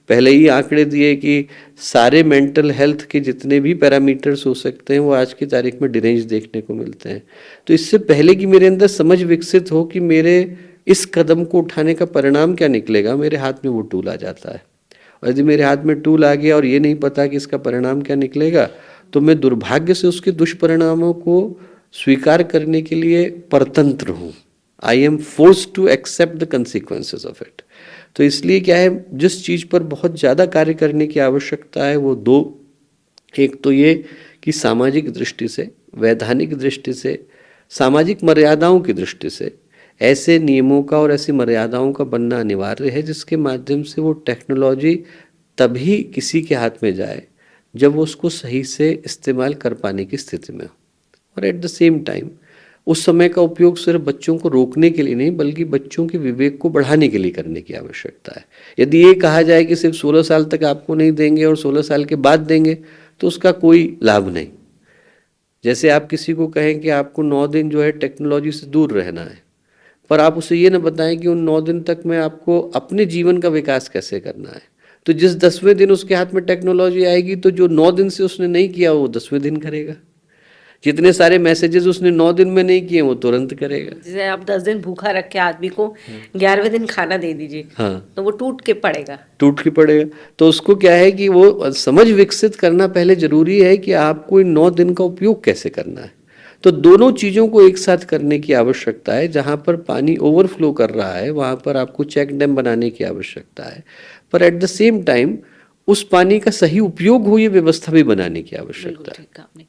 पहले ही आंकड़े दिए कि सारे मेंटल हेल्थ के जितने भी पैरामीटर्स हो सकते हैं वो आज की तारीख में डिरेंज देखने को मिलते हैं। तो इससे पहले कि मेरे अंदर समझ विकसित हो कि मेरे इस कदम को उठाने का परिणाम क्या निकलेगा, मेरे हाथ में वो टूल आ जाता है। और यदि मेरे हाथ में टूल आ गया और ये नहीं पता कि इसका परिणाम क्या निकलेगा, तो मैं दुर्भाग्य से उसके दुष्परिणामों को स्वीकार करने के लिए परतंत्र हूँ। I am force to accept the consequences of it. तो इसलिए क्या है, जिस चीज़ पर बहुत ज़्यादा कार्य करने की आवश्यकता है वो दो, एक तो ये कि सामाजिक दृष्टि से, वैधानिक दृष्टि से, सामाजिक मर्यादाओं की दृष्टि से ऐसे नियमों का और ऐसी मर्यादाओं का बनना अनिवार्य है जिसके माध्यम से वो टेक्नोलॉजी तभी किसी के हाथ में जाए जब वो उसको सही से इस्तेमाल कर पाने की स्थिति में हो। और एट द सेम टाइम उस समय का उपयोग सिर्फ बच्चों को रोकने के लिए नहीं बल्कि बच्चों के विवेक को बढ़ाने के लिए करने की आवश्यकता है। यदि ये कहा जाए कि सिर्फ 16 साल तक आपको नहीं देंगे और 16 साल के बाद देंगे तो उसका कोई लाभ नहीं। जैसे आप किसी को कहें कि आपको 9 दिन जो है टेक्नोलॉजी से दूर रहना है, पर आप उसे ये ना बताएं कि उन 9 दिन तक में आपको अपने जीवन का विकास कैसे करना है, तो जिस 10वें दिन उसके हाथ में टेक्नोलॉजी आएगी तो जो 9 दिन से उसने नहीं किया वो 10वें दिन करेगा। जितने सारे मैसेजेस उसने 9 दिन में नहीं किए वो तुरंत करेगा। जैसे आप 10 दिन भूखा रख के आदमी को 11वें दिन खाना दे दीजिए, हाँ, तो वो टूट के पड़ेगा। टूट के पड़ेगा। तो उसको क्या है कि वो समझ विकसित करना पहले जरूरी है कि आपको इन 9 दिन का उपयोग कैसे करना है। तो दोनों चीज़ों को एक साथ करने की आवश्यकता है। जहाँ पर पानी ओवरफ्लो कर रहा है वहाँ पर आपको चेक डैम बनाने की आवश्यकता है, पर एट द सेम टाइम उस पानी का सही उपयोग हो ये व्यवस्था भी बनाने की बिल्कुल आवश्यकता है। ठीक कहा आपने।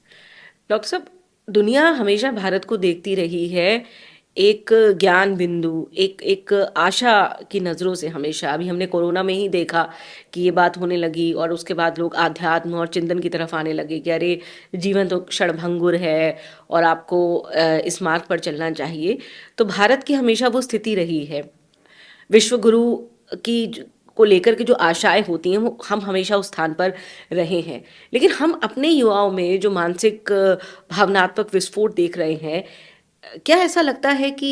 डॉक्टर साहब, दुनिया हमेशा भारत को देखती रही है एक ज्ञान बिंदु, एक एक आशा की नज़रों से हमेशा। अभी हमने कोरोना में ही देखा कि ये बात होने लगी और उसके बाद लोग आध्यात्म और चिंतन की तरफ आने लगे कि अरे जीवन तो क्षणभंगुर है और आपको इस मार्ग पर चलना चाहिए। तो भारत की हमेशा वो स्थिति रही है, विश्व गुरु को लेकर के जो आशाएं होती हैं वो हम हमेशा उस स्थान पर रहे हैं। लेकिन हम अपने युवाओं में जो मानसिक भावनात्मक विस्फोट देख रहे हैं, क्या ऐसा लगता है कि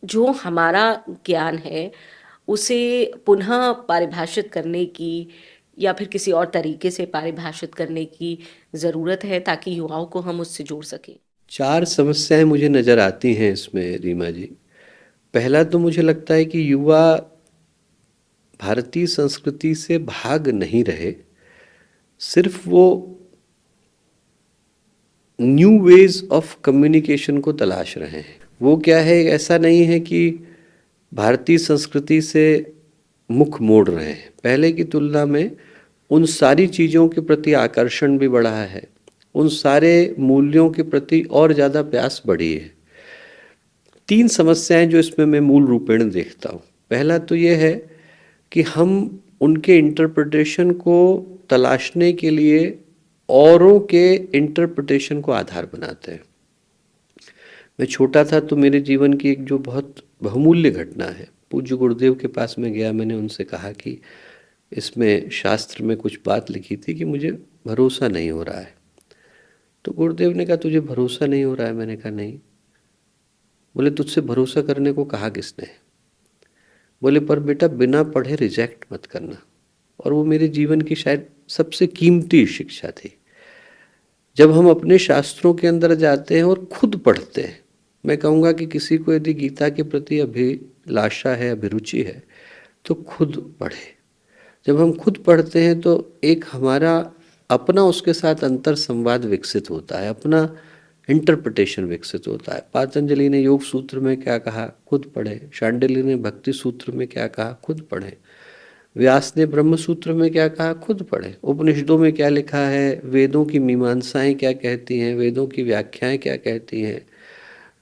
जो हमारा ज्ञान है उसे पुनः परिभाषित करने की या फिर किसी और तरीके से परिभाषित करने की ज़रूरत है ताकि युवाओं को हम उससे जोड़ सकें? 4 समस्याएं मुझे नजर आती हैं इसमें रीमा जी। पहला तो मुझे लगता है कि युवा भारतीय संस्कृति से भाग नहीं रहे, सिर्फ वो न्यू वेज ऑफ कम्युनिकेशन को तलाश रहे हैं। वो क्या है, ऐसा नहीं है कि भारतीय संस्कृति से मुख मोड़ रहे हैं। पहले की तुलना में उन सारी चीज़ों के प्रति आकर्षण भी बढ़ा है, उन सारे मूल्यों के प्रति और ज़्यादा प्यास बढ़ी है। 3 समस्याएं जो इसमें मैं मूल रूपेण देखता हूँ। पहला तो ये है कि हम उनके इंटरप्रिटेशन को तलाशने के लिए औरों के इंटरप्रिटेशन को आधार बनाते हैं। मैं छोटा था तो मेरे जीवन की एक जो बहुत बहुमूल्य घटना है, पूज्य गुरुदेव के पास में गया, मैंने उनसे कहा कि इसमें शास्त्र में कुछ बात लिखी थी कि मुझे भरोसा नहीं हो रहा है। तो गुरुदेव ने कहा तुझे भरोसा नहीं हो रहा है? मैंने कहा नहीं। बोले तुझसे भरोसा करने को कहा किसने? बोले पर बेटा बिना पढ़े रिजेक्ट मत करना। और वो मेरे जीवन की शायद सबसे कीमती शिक्षा थी। जब हम अपने शास्त्रों के अंदर जाते हैं और खुद पढ़ते हैं, मैं कहूँगा कि किसी को यदि गीता के प्रति अभिलाषा है, अभिरुचि है, तो खुद पढ़े। जब हम खुद पढ़ते हैं तो एक हमारा अपना उसके साथ अंतर संवाद विकसित होता है, अपना इंटरप्रिटेशन विकसित होता है। पातंजलि ने योग सूत्र में क्या कहा, खुद पढ़े। शांडिल्य ने भक्ति सूत्र में क्या कहा, खुद पढ़े। व्यास ने ब्रह्म सूत्र में क्या कहा, खुद पढ़े। उपनिषदों में क्या लिखा है, वेदों की मीमांसाएं क्या कहती हैं, वेदों की व्याख्याएं क्या कहती हैं,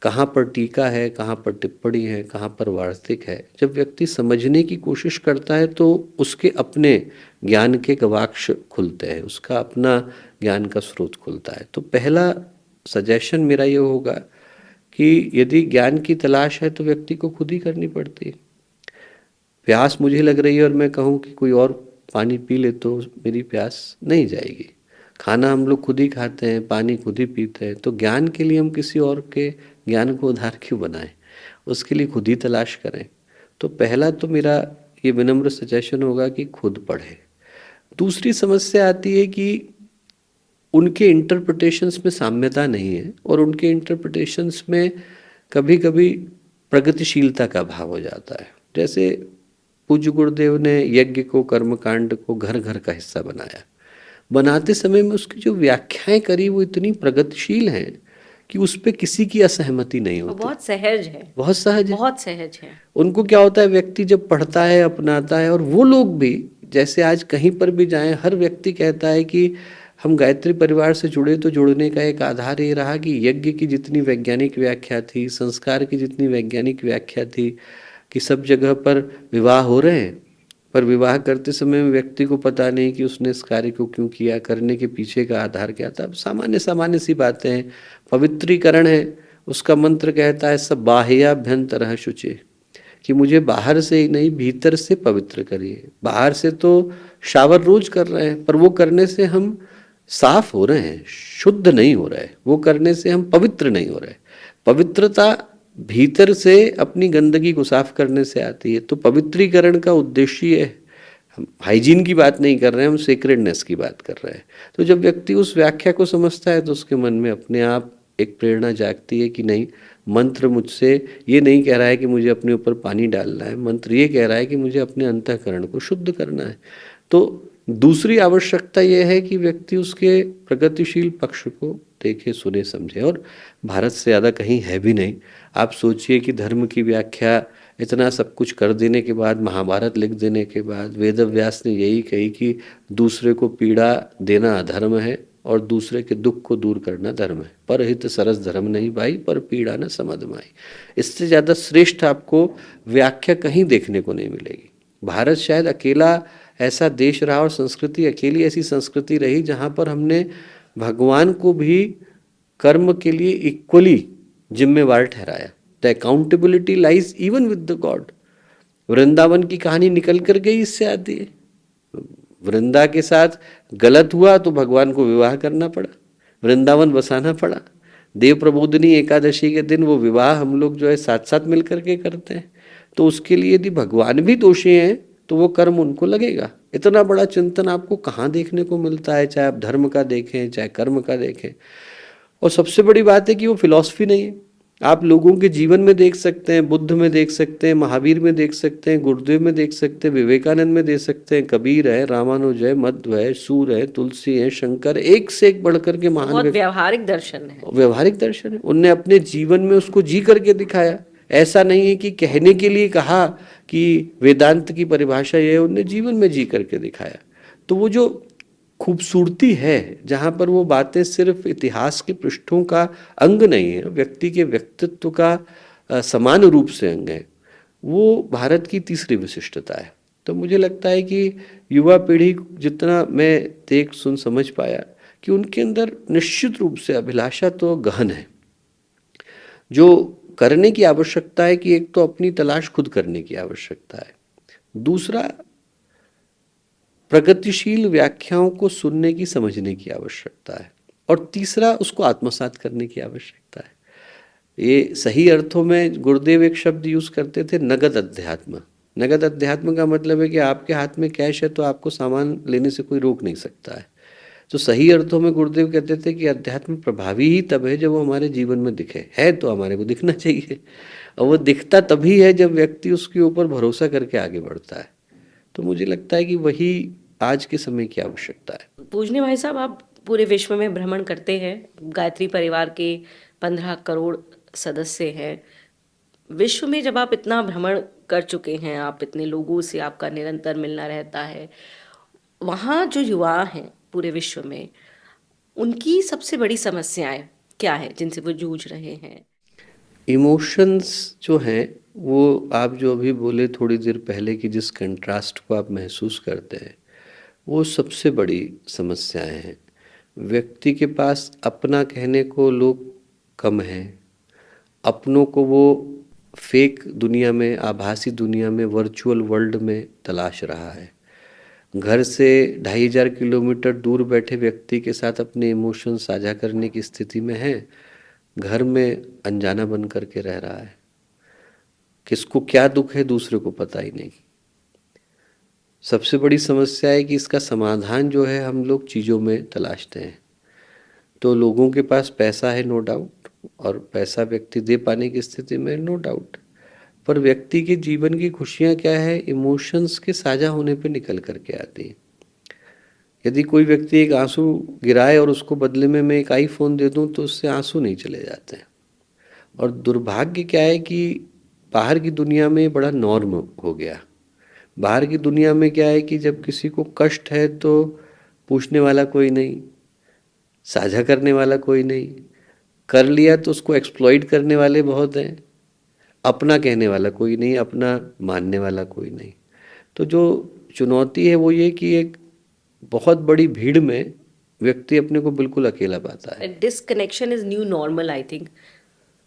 कहाँ पर टीका है, कहाँ पर टिप्पणी है, कहाँ पर वार्तिक है। जब व्यक्ति समझने की कोशिश करता है तो उसके अपने ज्ञान के गवाक्ष खुलते हैं, उसका अपना ज्ञान का स्रोत खुलता है। तो पहला सजेशन मेरा ये होगा कि यदि ज्ञान की तलाश है तो व्यक्ति को खुद ही करनी पड़ती है। प्यास मुझे लग रही है और मैं कहूँ कि कोई और पानी पी ले तो मेरी प्यास नहीं जाएगी। खाना हम लोग खुद ही खाते हैं, पानी खुद ही पीते हैं, तो ज्ञान के लिए हम किसी और के ज्ञान को उधार क्यों बनाएं? उसके लिए खुद ही तलाश करें। तो पहला तो मेरा ये विनम्र सजेशन होगा कि खुद पढ़े। दूसरी समस्या आती है कि उनके इंटरप्रिटेशंस में साम्यता नहीं है और उनके इंटरप्रिटेशंस में कभी कभी प्रगतिशीलता का भाव हो जाता है। जैसे पूज्य गुरुदेव ने यज्ञ को, कर्मकांड को घर घर का हिस्सा बनाया। बनाते समय में उसकी जो व्याख्याएं करी वो इतनी प्रगतिशील हैं कि उस पर किसी की असहमति नहीं होती। बहुत सहज है, बहुत सहज है, बहुत सहज है। उनको क्या होता है, व्यक्ति जब पढ़ता है, अपनाता है, और वो लोग भी जैसे आज कहीं पर भी जाएं, हर व्यक्ति कहता है कि हम गायत्री परिवार से जुड़े तो जुड़ने का एक आधार ये रहा कि यज्ञ की जितनी वैज्ञानिक व्याख्या थी, संस्कार की जितनी वैज्ञानिक व्याख्या थी, कि सब जगह पर विवाह हो रहे हैं, पर विवाह करते समय में व्यक्ति को पता नहीं कि उसने इस कार्य को क्यों किया, करने के पीछे का आधार क्या था। सामान्य सामान्य सी बातें हैं। पवित्रीकरण है, उसका मंत्र कहता है सब बाह्याभ्यंतरः शुचि, कि मुझे बाहर से ही नहीं भीतर से पवित्र करिए। बाहर से तो शावर रोज कर रहे हैं, पर वो करने से हम साफ हो रहे हैं, शुद्ध नहीं हो रहे। वो करने से हम पवित्र नहीं हो रहे। पवित्रता भीतर से अपनी गंदगी को साफ करने से आती है। तो पवित्रीकरण का उद्देश्य है हम हाइजीन की बात नहीं कर रहे हैं, हम सेक्रेडनेस की बात कर रहे हैं। तो जब व्यक्ति उस व्याख्या को समझता है तो उसके मन में अपने आप एक प्रेरणा जागती है कि नहीं, मंत्र मुझसे ये नहीं कह रहा है कि मुझे अपने ऊपर पानी डालना है, मंत्र ये कह रहा है कि मुझे अपने अंतःकरण को शुद्ध करना है। तो दूसरी आवश्यकता यह है कि व्यक्ति उसके प्रगतिशील पक्ष को देखे, सुने, समझे, और भारत से ज़्यादा कहीं है भी नहीं। आप सोचिए कि धर्म की व्याख्या इतना सब कुछ कर देने के बाद, महाभारत लिख देने के बाद वेद व्यास ने यही कही कि दूसरे को पीड़ा देना अधर्म है और दूसरे के दुख को दूर करना धर्म है। परहित सरस धर्म नहीं भाई, पर पीड़ा न समझ माई। इससे ज़्यादा श्रेष्ठ आपको व्याख्या कहीं देखने को नहीं मिलेगी। भारत शायद अकेला ऐसा देश रहा और संस्कृति अकेली ऐसी संस्कृति रही जहाँ पर हमने भगवान को भी कर्म के लिए इक्वली जिम्मेवार ठहराया। The accountability lies even with the God. Vrindavan की कहानी निकल कर गई इससे आती है। वृंदा के साथ गलत हुआ तो भगवान को विवाह करना पड़ा, वृंदावन बसाना पड़ा। देव प्रबोधिनी एकादशी के दिन वो विवाह हम लोग जो है साथ साथ मिल करके करते हैं। तो उसके लिए यदि भगवान भी दोषी हैं तो वो कर्म उनको लगेगा। इतना बड़ा चिंतन आपको कहाँ देखने को मिलता है, चाहे आप धर्म का देखें चाहे कर्म का देखें। और सबसे बड़ी बात है कि वो फिलॉसफी नहीं है। आप लोगों के जीवन में देख सकते हैं, बुद्ध में देख सकते हैं, महावीर में देख सकते हैं, गुरुदेव में देख सकते हैं, विवेकानंद में देख सकते हैं, कबीर है, रामानुज है, मध्व है, सूर है, तुलसी है, शंकर, एक से एक बढ़कर के महान बहुत व्यावहारिक दर्शन है। व्यवहारिक दर्शन है। उनने अपने जीवन में उसको जी करके दिखाया। ऐसा नहीं है कि कहने के लिए कहा कि वेदांत की परिभाषा ये है, उनने जीवन में जी करके दिखाया। तो वो जो खूबसूरती है जहाँ पर वो बातें सिर्फ इतिहास के पृष्ठों का अंग नहीं है, व्यक्ति के व्यक्तित्व का समान रूप से अंग है, वो भारत की तीसरी विशिष्टता है। तो मुझे लगता है कि युवा पीढ़ी जितना मैं देख सुन समझ पाया कि उनके अंदर निश्चित रूप से अभिलाषा तो गहन है। जो करने की आवश्यकता है कि एक तो अपनी तलाश खुद करने की आवश्यकता है, दूसरा प्रगतिशील व्याख्याओं को सुनने की समझने की आवश्यकता है, और तीसरा उसको आत्मसात करने की आवश्यकता है। ये सही अर्थों में गुरुदेव एक शब्द यूज करते थे, नगद अध्यात्म। नगद अध्यात्म का मतलब है कि आपके हाथ में कैश है तो आपको सामान लेने से कोई रोक नहीं सकता है। तो सही अर्थों में गुरुदेव कहते थे कि अध्यात्म प्रभावी ही तब है जब वो हमारे जीवन में दिखे। है तो हमारे को दिखना चाहिए, और वो दिखता तभी है जब व्यक्ति उसके ऊपर भरोसा करके आगे बढ़ता है। तो मुझे लगता है कि वही आज के समय की आवश्यकता है। पूजने भाई साहब, आप पूरे विश्व में भ्रमण करते हैं, गायत्री परिवार के 15 करोड़ सदस्य हैं। विश्व में जब आप इतना भ्रमण कर चुके हैं, आप इतने लोगों से आपका निरंतर मिलना रहता है, वहाँ जो युवा हैं पूरे विश्व में, उनकी सबसे बड़ी समस्याएं क्या है जिनसे वो जूझ रहे हैं? इमोशंस जो हैं वो, आप जो अभी बोले थोड़ी देर पहले कि जिस कंट्रास्ट को आप महसूस करते हैं, वो सबसे बड़ी समस्याएं हैं। व्यक्ति के पास अपना कहने को लोग कम हैं। अपनों को वो फेक दुनिया में, आभासी दुनिया में, वर्चुअल वर्ल्ड में तलाश रहा है। घर से 2500 किलोमीटर दूर बैठे व्यक्ति के साथ अपने इमोशन साझा करने की स्थिति में है, घर में अनजाना बन करके रह रहा है। किसको क्या दुख है दूसरे को पता ही नहीं। सबसे बड़ी समस्या है कि इसका समाधान जो है हम लोग चीज़ों में तलाशते हैं। तो लोगों के पास पैसा है, नो डाउट, और पैसा व्यक्ति दे पाने की स्थिति में, नो डाउट, पर व्यक्ति के जीवन की खुशियाँ क्या है, इमोशंस के साझा होने पे निकल करके आती है। यदि कोई व्यक्ति एक आंसू गिराए और उसको बदले में मैं एक आईफोन दे दूं तो उससे आंसू नहीं चले जाते हैं। और दुर्भाग्य क्या है कि बाहर की दुनिया में बड़ा नॉर्म हो गया। बाहर की दुनिया में क्या है कि जब किसी को कष्ट है तो पूछने वाला कोई नहीं, साझा करने वाला कोई नहीं, कर लिया तो उसको एक्सप्लॉइट करने वाले बहुत हैं, अपना कहने वाला कोई नहीं, अपना मानने वाला कोई नहीं। तो जो चुनौती है वो ये कि एक बहुत बड़ी भीड़ में व्यक्ति अपने को बिल्कुल अकेला पाता है। Disconnection is new normal, I think,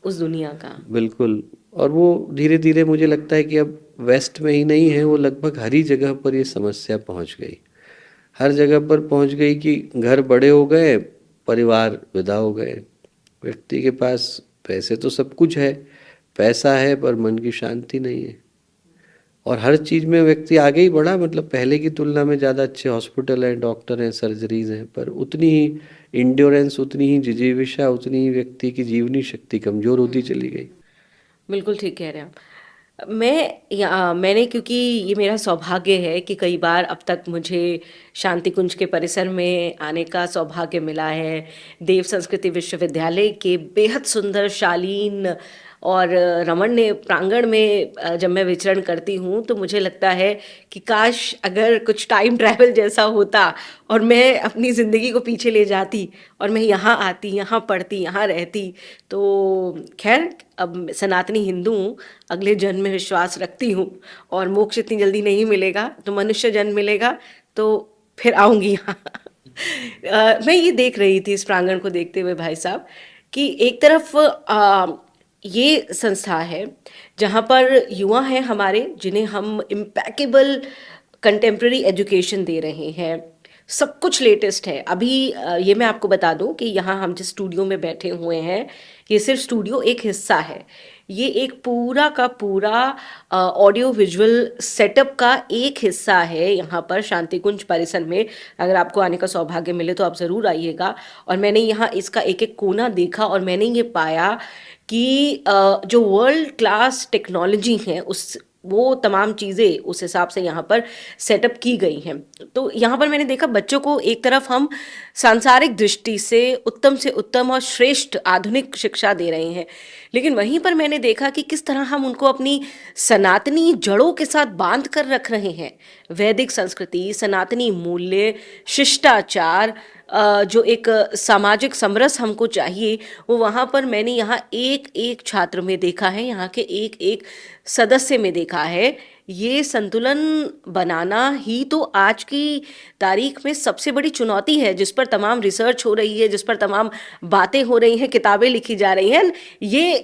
उस दुनिया का। बिल्कुल। और वो धीरे धीरे मुझे लगता है कि अब वेस्ट में ही नहीं है, वो लगभग हर ही जगह पर ये समस्या पहुंच गई। हर जगह पर पहुंच गई कि घर बड़े हो गए, परिवार विदा हो गए। व्यक्ति के पास पैसे तो सब कुछ है, पैसा है, पर मन की शांति नहीं है। और हर चीज़ में व्यक्ति आगे ही बढ़ा, मतलब पहले की तुलना में ज़्यादा अच्छे हॉस्पिटल हैं, डॉक्टर हैं, सर्जरीज हैं, पर उतनी ही इंड्योरेंस, उतनी ही जिजीविषा, उतनी ही व्यक्ति की जीवनी शक्ति कमज़ोर होती चली गई। बिल्कुल ठीक कह रहे हैं आप। मैंने क्योंकि ये मेरा सौभाग्य है कि कई बार अब तक मुझे शांति कुंज के परिसर में आने का सौभाग्य मिला है। देव संस्कृति विश्वविद्यालय के बेहद सुंदर शालीन और रमणीय प्रांगण में जब मैं विचरण करती हूँ तो मुझे लगता है कि काश अगर कुछ टाइम ट्रैवल जैसा होता और मैं अपनी ज़िंदगी को पीछे ले जाती और मैं यहाँ आती, यहाँ पढ़ती, यहाँ रहती। तो खैर, अब सनातनी हिंदू हूँ, अगले जन्म में विश्वास रखती हूँ और मोक्ष इतनी जल्दी नहीं मिलेगा, तो मनुष्य जन्म मिलेगा तो फिर आऊँगी यहाँ। मैं ये देख रही थी इस प्रांगण को देखते हुए भाई साहब कि एक तरफ ये संस्था है जहाँ पर युवा हैं हमारे, जिन्हें हम इम्पैकेबल कंटेम्प्रेरी एजुकेशन दे रहे हैं। सब कुछ लेटेस्ट है। अभी ये मैं आपको बता दूं कि यहाँ हम जिस स्टूडियो में बैठे हुए हैं, ये सिर्फ स्टूडियो एक हिस्सा है। ये एक पूरा का पूरा ऑडियो विजुअल सेटअप का एक हिस्सा है यहाँ पर शांति कुंज परिसर में। अगर आपको आने का सौभाग्य मिले तो आप ज़रूर आइएगा। और मैंने यहाँ इसका एक एक कोना देखा और मैंने ये पाया कि जो वर्ल्ड क्लास टेक्नोलॉजी है उस वो तमाम चीज़ें उस हिसाब से यहाँ पर सेटअप की गई हैं। तो यहाँ पर मैंने देखा बच्चों को एक तरफ हम सांसारिक दृष्टि से उत्तम और श्रेष्ठ आधुनिक शिक्षा दे रहे हैं, लेकिन वहीं पर मैंने देखा कि किस तरह हम उनको अपनी सनातनी जड़ों के साथ बांध कर रख रहे हैं। वैदिक संस्कृति, सनातनी मूल्य, शिष्टाचार, जो एक सामाजिक समरस हमको चाहिए, वो वहाँ पर मैंने यहाँ एक एक छात्र में देखा है, यहाँ के एक एक सदस्य में देखा है। ये संतुलन बनाना ही तो आज की तारीख में सबसे बड़ी चुनौती है, जिस पर तमाम रिसर्च हो रही है, जिस पर तमाम बातें हो रही हैं, किताबें लिखी जा रही हैं।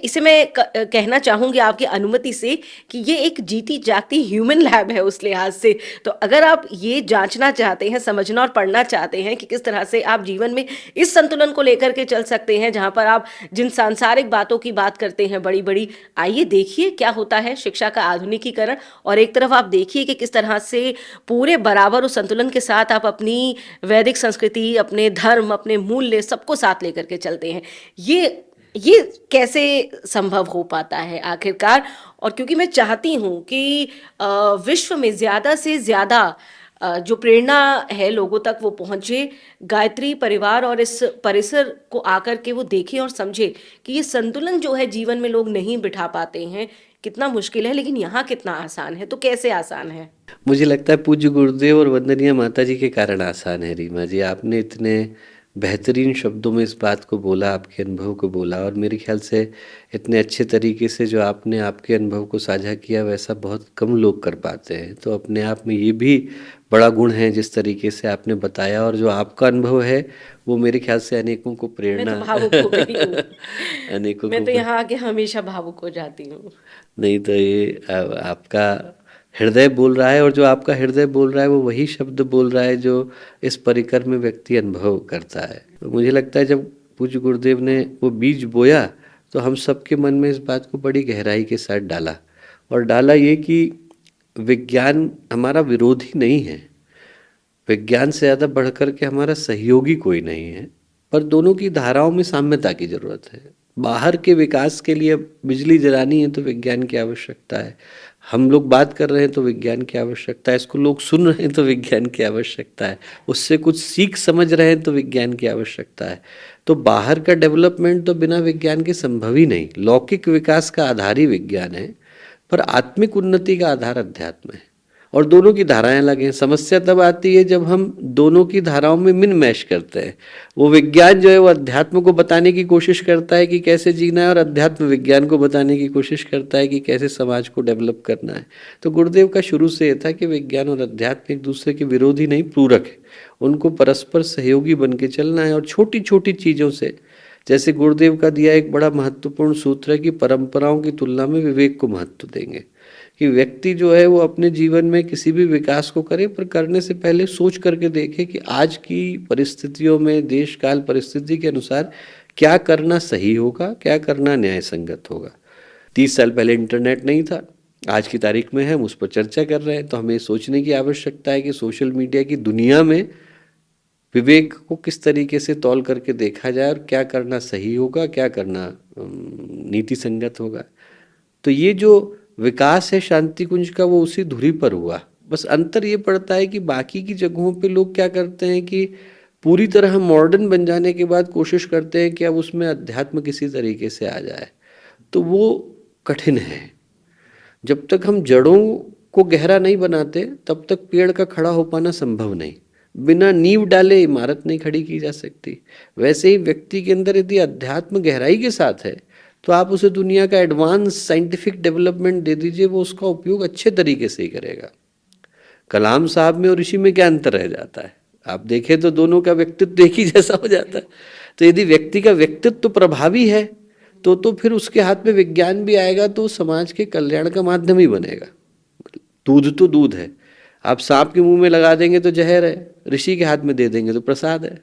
इसे मैं कहना चाहूँगी आपकी अनुमति से कि ये एक जीती जागती ह्यूमन लैब है उस लिहाज से। तो अगर आप ये जांचना चाहते हैं, समझना और पढ़ना चाहते हैं कि किस तरह से आप जीवन में इस संतुलन को लेकर के चल सकते हैं, जहाँ पर आप जिन सांसारिक बातों की बात करते हैं बड़ी बड़ी, आइए देखिए क्या होता है शिक्षा का आधुनिकीकरण। और एक तरफ आप देखिए कि किस तरह से पूरे बराबर उस संतुलन के साथ आप अपनी वैदिक संस्कृति, अपने धर्म, अपने मूल्य सबको साथ लेकर के चलते हैं। ये कैसे संभव हो पाता है आखिरकार? और क्योंकि मैं चाहती हूँ कि विश्व में ज़्यादा से ज़्यादा जो प्रेरणा है लोगों तक वो पहुँचे, गायत्री परिवार और इस परिसर को आकर के वो देखें और समझे कि ये संतुलन जो है जीवन में लोग नहीं बिठा पाते हैं, कितना मुश्किल है, लेकिन यहाँ कितना आसान है। तो कैसे आसान है? मुझे लगता है पूज्य गुरुदेव और वंदनीय माता जी के कारण आसान है। रीमा जी, आपने इतने बेहतरीन शब्दों में इस बात को बोला, आपके अनुभव को बोला, और मेरे ख्याल से इतने अच्छे तरीके से जो आपने आपके अनुभव को साझा किया वैसा बहुत कम लोग कर पाते हैं। तो अपने आप में ये भी बड़ा गुण है जिस तरीके से आपने बताया, और जो आपका अनुभव है वो मेरे ख्याल से अनेकों को प्रेरणा मैं तो भावुक हो गई हूँ। अनेकों मैं को तो यहाँ आके हमेशा भावुक हो जाती हूँ। नहीं तो ये आपका हृदय बोल रहा है, और जो आपका हृदय बोल रहा है वो वही शब्द बोल रहा है जो इस परिकर में व्यक्ति अनुभव करता है। तो मुझे लगता है जब पूज्य गुरुदेव ने वो बीज बोया तो हम सबके मन में इस बात को बड़ी गहराई के साथ डाला, और डाला ये कि विज्ञान हमारा विरोधी नहीं है, विज्ञान से ज़्यादा बढ़कर के हमारा सहयोगी कोई नहीं है, पर दोनों की धाराओं में साम्यता की जरूरत है। बाहर के विकास के लिए बिजली जलानी है तो विज्ञान की आवश्यकता है, हम लोग बात कर रहे हैं तो विज्ञान की आवश्यकता है, इसको लोग सुन रहे हैं तो विज्ञान की आवश्यकता है, उससे कुछ सीख समझ रहे हैं तो विज्ञान की आवश्यकता है। तो बाहर का डेवलपमेंट तो बिना विज्ञान के संभव ही नहीं। लौकिक विकास का आधार ही विज्ञान है, पर आत्मिक उन्नति का आधार अध्यात्म है, और दोनों की धाराएं अलग हैं। समस्या तब आती है जब हम दोनों की धाराओं में मिन मैश करते हैं। वो विज्ञान जो है वो अध्यात्म को बताने की कोशिश करता है कि कैसे जीना है, और अध्यात्म विज्ञान को बताने की कोशिश करता है कि कैसे समाज को डेवलप करना है। तो गुरुदेव का शुरू से ये था कि विज्ञान और अध्यात्म एक दूसरे के विरोधी नहीं, पूरक है, उनको परस्पर सहयोगी बन के चलना है। और छोटी छोटी चीज़ों से, जैसे गुरुदेव का दिया एक बड़ा महत्वपूर्ण सूत्र है कि परंपराओं की तुलना में विवेक को महत्व देंगे, कि व्यक्ति जो है वो अपने जीवन में किसी भी विकास को करे, पर करने से पहले सोच करके देखे कि आज की परिस्थितियों में, देश काल परिस्थिति के अनुसार क्या करना सही होगा, क्या करना न्याय संगत होगा। 30 साल पहले इंटरनेट नहीं था, आज की तारीख में हम उस पर चर्चा कर रहे हैं। तो हमें सोचने की आवश्यकता है कि सोशल मीडिया की दुनिया में विवेक को किस तरीके से तौल करके देखा जाए और क्या करना सही होगा, क्या करना नीति संगत होगा। तो ये जो विकास है शांति कुंज का, वो उसी धुरी पर हुआ। बस अंतर ये पड़ता है कि बाकी की जगहों पे लोग क्या करते हैं कि पूरी तरह मॉडर्न बन जाने के बाद कोशिश करते हैं कि अब उसमें अध्यात्म किसी तरीके से आ जाए, तो वो कठिन है। जब तक हम जड़ों को गहरा नहीं बनाते तब तक पेड़ का खड़ा हो पाना संभव नहीं। बिना नींव डाले इमारत नहीं खड़ी की जा सकती। वैसे ही व्यक्ति के अंदर यदि अध्यात्म गहराई के साथ है तो आप उसे दुनिया का एडवांस साइंटिफिक डेवलपमेंट दे दीजिए, वो उसका उपयोग अच्छे तरीके से ही करेगा। कलाम साहब में और ऋषि में क्या अंतर रह जाता है? आप देखें तो दोनों का व्यक्तित्व एक ही जैसा हो जाता है। तो यदि व्यक्ति का व्यक्तित्व प्रभावी है तो फिर उसके हाथ में विज्ञान भी आएगा तो समाज के कल्याण का माध्यम ही बनेगा। दूध तो दूध है, आप सांप के मुंह में लगा देंगे तो जहर है, ऋषि के हाथ में दे देंगे तो प्रसाद है।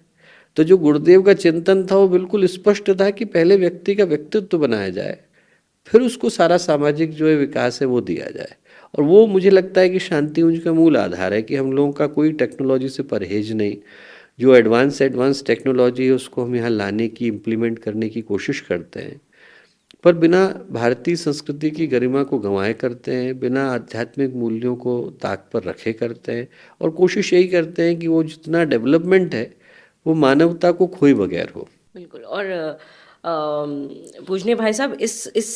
तो जो गुरुदेव का चिंतन था वो बिल्कुल स्पष्ट था कि पहले व्यक्ति का व्यक्तित्व बनाया जाए, फिर उसको सारा सामाजिक जो है विकास है वो दिया जाए। और वो मुझे लगता है कि शांति कुंज का मूल आधार है कि हम लोगों का कोई टेक्नोलॉजी से परहेज नहीं। जो एडवांस टेक्नोलॉजी है उसको हम यहाँ लाने की, इम्प्लीमेंट करने की कोशिश करते हैं, पर बिना भारतीय संस्कृति की गरिमा को गंवाए करते हैं, बिना आध्यात्मिक मूल्यों को ताक पर रखे करते हैं, और कोशिश यही करते हैं कि वो जितना डेवलपमेंट है वो मानवता को खोए बगैर हो। बिल्कुल। और पूजनीय भाई साहब, इस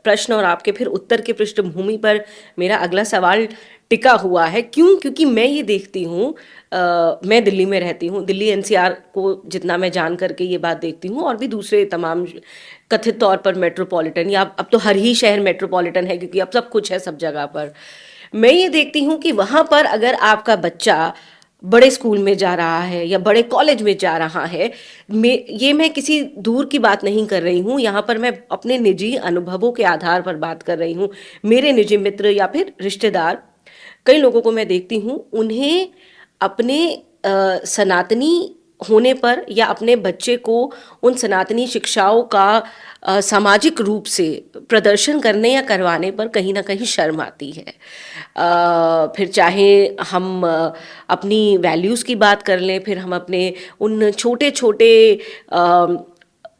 प्रश्न और आपके फिर उत्तर की पृष्ठभूमि पर मेरा अगला सवाल टिका हुआ है। क्यों? क्योंकि मैं ये देखती हूँ, मैं दिल्ली में रहती हूँ, दिल्ली एनसीआर को जितना मैं जान करके ये बात देखती हूँ, और भी दूसरे तमाम कथित तौर पर मेट्रोपॉलिटन, या अब तो हर ही शहर मेट्रोपॉलिटन है क्योंकि अब सब कुछ है सब जगह पर। मैं ये देखती हूँ कि वहाँ पर अगर आपका बच्चा बड़े स्कूल में जा रहा है या बड़े कॉलेज में जा रहा है, मैं किसी दूर की बात नहीं कर रही हूँ, यहाँ पर मैं अपने निजी अनुभवों के आधार पर बात कर रही हूँ। मेरे निजी मित्र या फिर रिश्तेदार, कई लोगों को मैं देखती हूँ, उन्हें अपने सनातनी होने पर या अपने बच्चे को उन सनातनी शिक्षाओं का सामाजिक रूप से प्रदर्शन करने या करवाने पर कहीं ना कहीं शर्म आती है। फिर चाहे हम अपनी वैल्यूज़ की बात कर लें, फिर हम अपने उन छोटे छोटे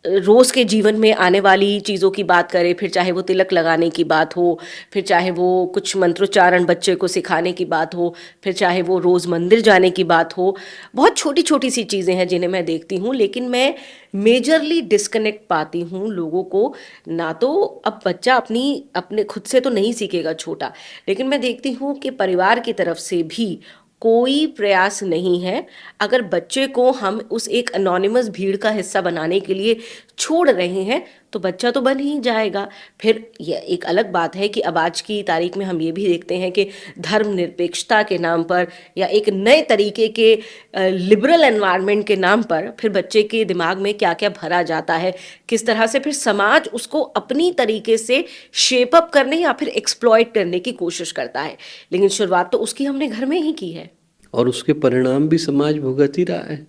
रोज़ के जीवन में आने वाली चीज़ों की बात करें, फिर चाहे वो तिलक लगाने की बात हो, फिर चाहे वो कुछ मंत्रोच्चारण बच्चे को सिखाने की बात हो, फिर चाहे वो रोज़ मंदिर जाने की बात हो, बहुत छोटी छोटी सी चीज़ें हैं जिन्हें मैं देखती हूँ, लेकिन मैं मेजरली डिस्कनेक्ट पाती हूँ लोगों को। ना तो अब बच्चा अपने खुद से तो नहीं सीखेगा छोटा, लेकिन मैं देखती हूँ कि परिवार की तरफ से भी कोई प्रयास नहीं है। अगर बच्चे को हम उस एक अनोनिमस भीड़ का हिस्सा बनाने के लिए छोड़ रहे हैं तो बच्चा तो बन ही जाएगा। फिर यह एक अलग बात है कि अब आज की तारीख में हम ये भी देखते हैं कि धर्मनिरपेक्षता के नाम पर या एक नए तरीके के लिबरल एनवायरनमेंट के नाम पर फिर बच्चे के दिमाग में क्या क्या भरा जाता है, किस तरह से फिर समाज उसको अपनी तरीके से शेप अप करने या फिर एक्सप्लॉइट करने की कोशिश करता है। लेकिन शुरुआत तो उसकी हमने घर में ही की है, और उसके परिणाम भी समाज भुगत ही रहा है।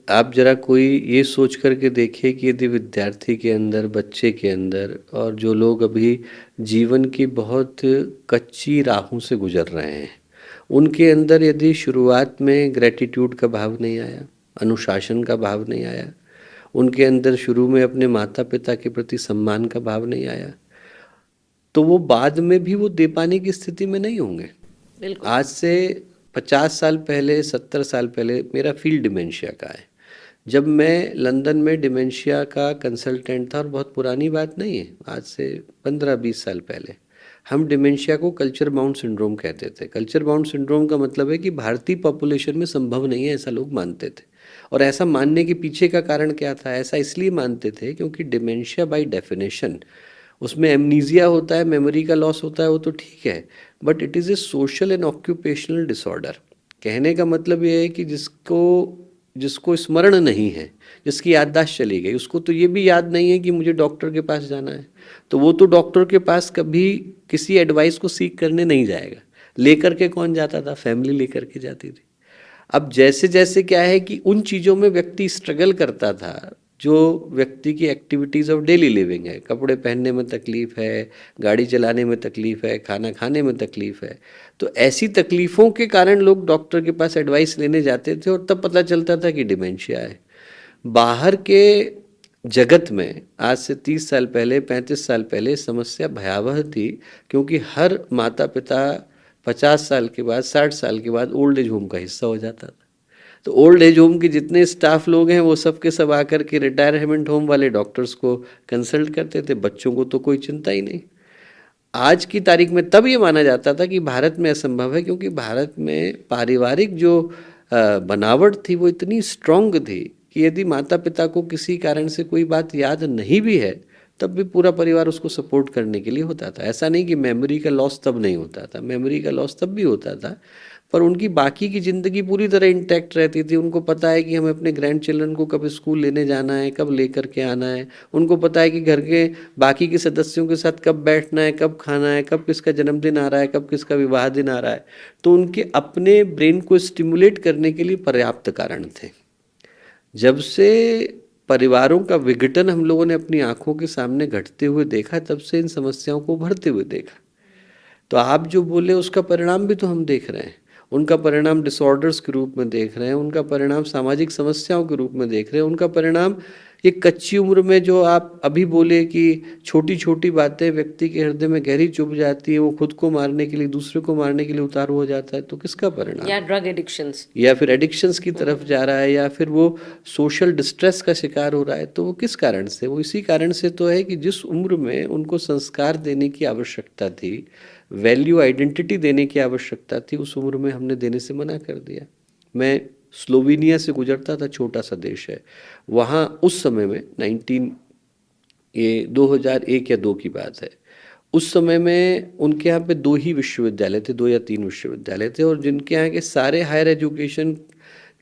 आप जरा कोई ये सोच करके देखिए कि यदि विद्यार्थी के अंदर, बच्चे के अंदर, और जो लोग अभी जीवन की बहुत कच्ची राहों से गुजर रहे हैं, उनके अंदर यदि शुरुआत में ग्रेटिट्यूड का भाव नहीं आया, अनुशासन का भाव नहीं आया, उनके अंदर शुरू में अपने माता पिता के प्रति सम्मान का भाव नहीं आया, तो वो बाद में भी वो दे पाने की स्थिति में नहीं होंगे। बिल्कुल। आज से 50 साल पहले, 70 साल पहले मेरा फील्ड डिमेंशिया का है। जब मैं लंदन में डिमेंशिया का कंसल्टेंट था, और बहुत पुरानी बात नहीं है, आज से 15-20 साल पहले, हम डिमेंशिया को कल्चर बाउंड सिंड्रोम कहते थे। कल्चर बाउंड सिंड्रोम का मतलब है कि भारतीय पॉपुलेशन में संभव नहीं है, ऐसा लोग मानते थे। और ऐसा मानने के पीछे का कारण क्या था? ऐसा इसलिए मानते थे क्योंकि डिमेंशिया बाय डेफिनेशन, उसमें एमनीजिया होता है, मेमोरी का लॉस होता है, वो तो ठीक है, but it is a social and occupational disorder. कहने का मतलब ये है कि जिसको स्मरण नहीं है, जिसकी याददाश्त चली गई, उसको तो ये भी याद नहीं है कि मुझे डॉक्टर के पास जाना है, तो वो तो डॉक्टर के पास कभी किसी एडवाइस को सीख करने नहीं जाएगा। लेकर के कौन जाता था? फैमिली लेकर के जाती थी। अब जैसे जैसे क्या है कि उन चीज़ों में व्यक्ति स्ट्रगल करता था, जो व्यक्ति की एक्टिविटीज़ ऑफ डेली लिविंग है, कपड़े पहनने में तकलीफ़ है, गाड़ी चलाने में तकलीफ़ है, खाना खाने में तकलीफ़ है, तो ऐसी तकलीफ़ों के कारण लोग डॉक्टर के पास एडवाइस लेने जाते थे और तब पता चलता था कि डिमेंशिया है। बाहर के जगत में आज से 30 साल पहले, 35 साल पहले समस्या भयावह थी, क्योंकि हर माता पिता 50 साल के बाद, 60 साल के बाद ओल्ड एज होम का हिस्सा हो जाता था। तो ओल्ड एज होम के जितने स्टाफ लोग हैं वो सब के सब आकर के रिटायरमेंट होम वाले डॉक्टर्स को कंसल्ट करते थे, बच्चों को तो कोई चिंता ही नहीं। आज की तारीख में तब ये माना जाता था कि भारत में असंभव है, क्योंकि भारत में पारिवारिक जो बनावट थी वो इतनी स्ट्रांग थी कि यदि माता पिता को किसी कारण से कोई बात याद नहीं भी है तब भी पूरा परिवार उसको सपोर्ट करने के लिए होता था। ऐसा नहीं कि मेमोरी का लॉस तब नहीं होता था, मेमोरी का लॉस तब भी होता था, पर उनकी बाकी की ज़िंदगी पूरी तरह इंटैक्ट रहती थी। उनको पता है कि हमें अपने ग्रैंड चिल्ड्रन को कब स्कूल लेने जाना है, कब लेकर के आना है। उनको पता है कि घर के बाकी के सदस्यों के साथ कब बैठना है, कब खाना है, कब किसका जन्मदिन आ रहा है, कब किसका विवाह दिन आ रहा है। तो उनके अपने ब्रेन को स्टिमुलेट करने के लिए पर्याप्त कारण थे। जब से परिवारों का विघटन हम लोगों ने अपनी आंखों के सामने घटते हुए देखा, तब से इन समस्याओं को उभरते हुए देखा। तो आप जो बोले उसका परिणाम भी तो हम देख रहे हैं। उनका परिणाम डिसऑर्डर्स के रूप में देख रहे हैं, उनका परिणाम सामाजिक समस्याओं के रूप में देख रहे हैं, उनका परिणाम एक कच्ची उम्र में जो आप अभी बोले कि छोटी छोटी बातें व्यक्ति के हृदय में गहरी चुभ जाती है, वो खुद को मारने के लिए, दूसरे को मारने के लिए उतारू हो जाता है, तो किसका परिणाम? या ड्रग एडिक्शंस, या फिर एडिक्शंस की तरफ जा रहा है, या फिर वो सोशल डिस्ट्रेस का शिकार हो रहा है। तो वो किस कारण से? वो इसी कारण से तो है कि जिस उम्र में उनको संस्कार देने की आवश्यकता थी, वैल्यू आइडेंटिटी देने की आवश्यकता थी, उस उम्र में हमने देने से मना कर दिया। मैं स्लोवेनिया से गुजरता था, छोटा सा देश है वहाँ। उस समय में 2001 या 2 की बात है। उस समय में उनके यहाँ पे 2 ही विश्वविद्यालय थे, 2 या 3 विश्वविद्यालय थे, और जिनके यहाँ के सारे हायर एजुकेशन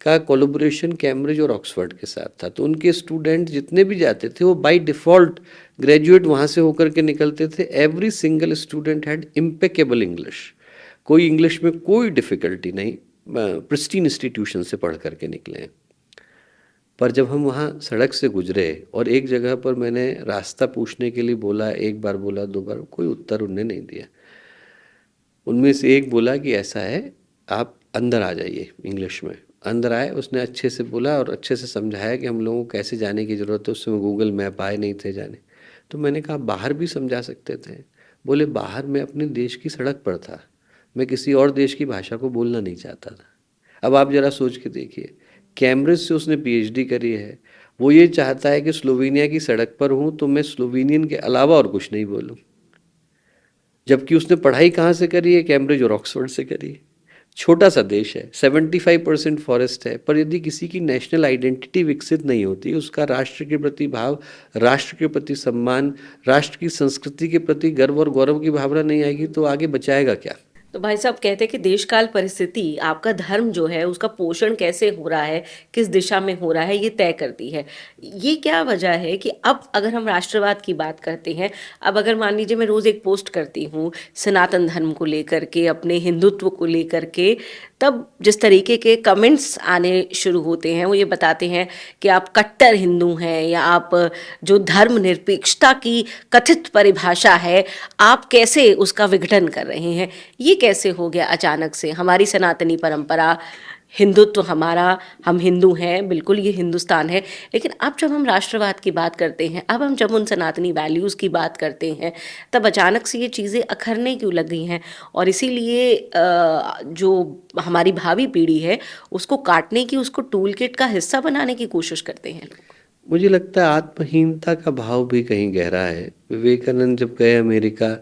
का कोलैबोरेशन कैम्ब्रिज और ऑक्सफोर्ड के साथ था। तो उनके स्टूडेंट जितने भी जाते थे वो बाय डिफ़ॉल्ट ग्रेजुएट वहाँ से होकर के निकलते थे। Every single student had impeccable English, कोई इंग्लिश में कोई डिफ़िकल्टी नहीं, प्रिस्टीन इंस्टीट्यूशन से पढ़ करके निकले हैं। पर जब हम वहाँ सड़क से गुजरे और एक जगह पर मैंने रास्ता पूछने के लिए बोला, 1 बार बोला, 2 बार, कोई उत्तर उन्होंने नहीं दिया। उनमें से एक बोला कि ऐसा है, आप अंदर आ जाइए। इंग्लिश में अंदर आए, उसने अच्छे से बोला और अच्छे से समझाया कि हम लोगों को कैसे जाने की ज़रूरत है। उस समय गूगल मैप आए नहीं थे जाने। तो मैंने कहा बाहर भी समझा सकते थे। बोले बाहर मैं अपने देश की सड़क पर था, मैं किसी और देश की भाषा को बोलना नहीं चाहता था। अब आप ज़रा सोच के देखिए, कैम्ब्रिज से उसने पीएचडी करी है, वो ये चाहता है कि स्लोवेनिया की सड़क पर हूँ तो मैं स्लोवेनियन के अलावा और कुछ नहीं बोलूँ, जबकि उसने पढ़ाई कहाँ से करी है? कैम्ब्रिज और ऑक्सफोर्ड से करी है। छोटा सा देश है, 75% फॉरेस्ट है, पर यदि किसी की नेशनल आइडेंटिटी विकसित नहीं होती, उसका राष्ट्र के प्रति भाव, राष्ट्र के प्रति सम्मान, राष्ट्र की संस्कृति के प्रति गर्व और गौरव की भावना नहीं आएगी, तो आगे बचाएगा क्या? तो भाई साहब कहते हैं कि देशकाल परिस्थिति आपका धर्म जो है उसका पोषण कैसे हो रहा है, किस दिशा में हो रहा है, ये तय करती है। ये क्या वजह है कि अब अगर हम राष्ट्रवाद की बात करते हैं, अब अगर मान लीजिए मैं रोज़ एक पोस्ट करती हूँ सनातन धर्म को लेकर के, अपने हिंदुत्व को लेकर के, तब जिस तरीके के कमेंट्स आने शुरू होते हैं वो ये बताते हैं कि आप कट्टर हिंदू हैं, या आप जो धर्मनिरपेक्षता की कथित परिभाषा है आप कैसे उसका विघटन कर रहे हैं। ये कैसे हो गया अचानक से? हमारी सनातनी परंपरा, हिंदुत्व हमारा, हम हिंदू हैं, बिल्कुल ये हिंदुस्तान है, लेकिन अब जब हम राष्ट्रवाद की बात करते हैं, अब हम जब उन सनातनी वैल्यूज़ की बात करते हैं, तब अचानक से ये चीज़ें अखरने क्यों लग गई हैं? और इसीलिए जो हमारी भावी पीढ़ी है उसको काटने की, उसको टूल किट का हिस्सा बनाने की कोशिश करते हैं लोग। मुझे लगता है आत्महीनता का भाव भी कहीं गहरा है। विवेकानंद जब गए अमेरिका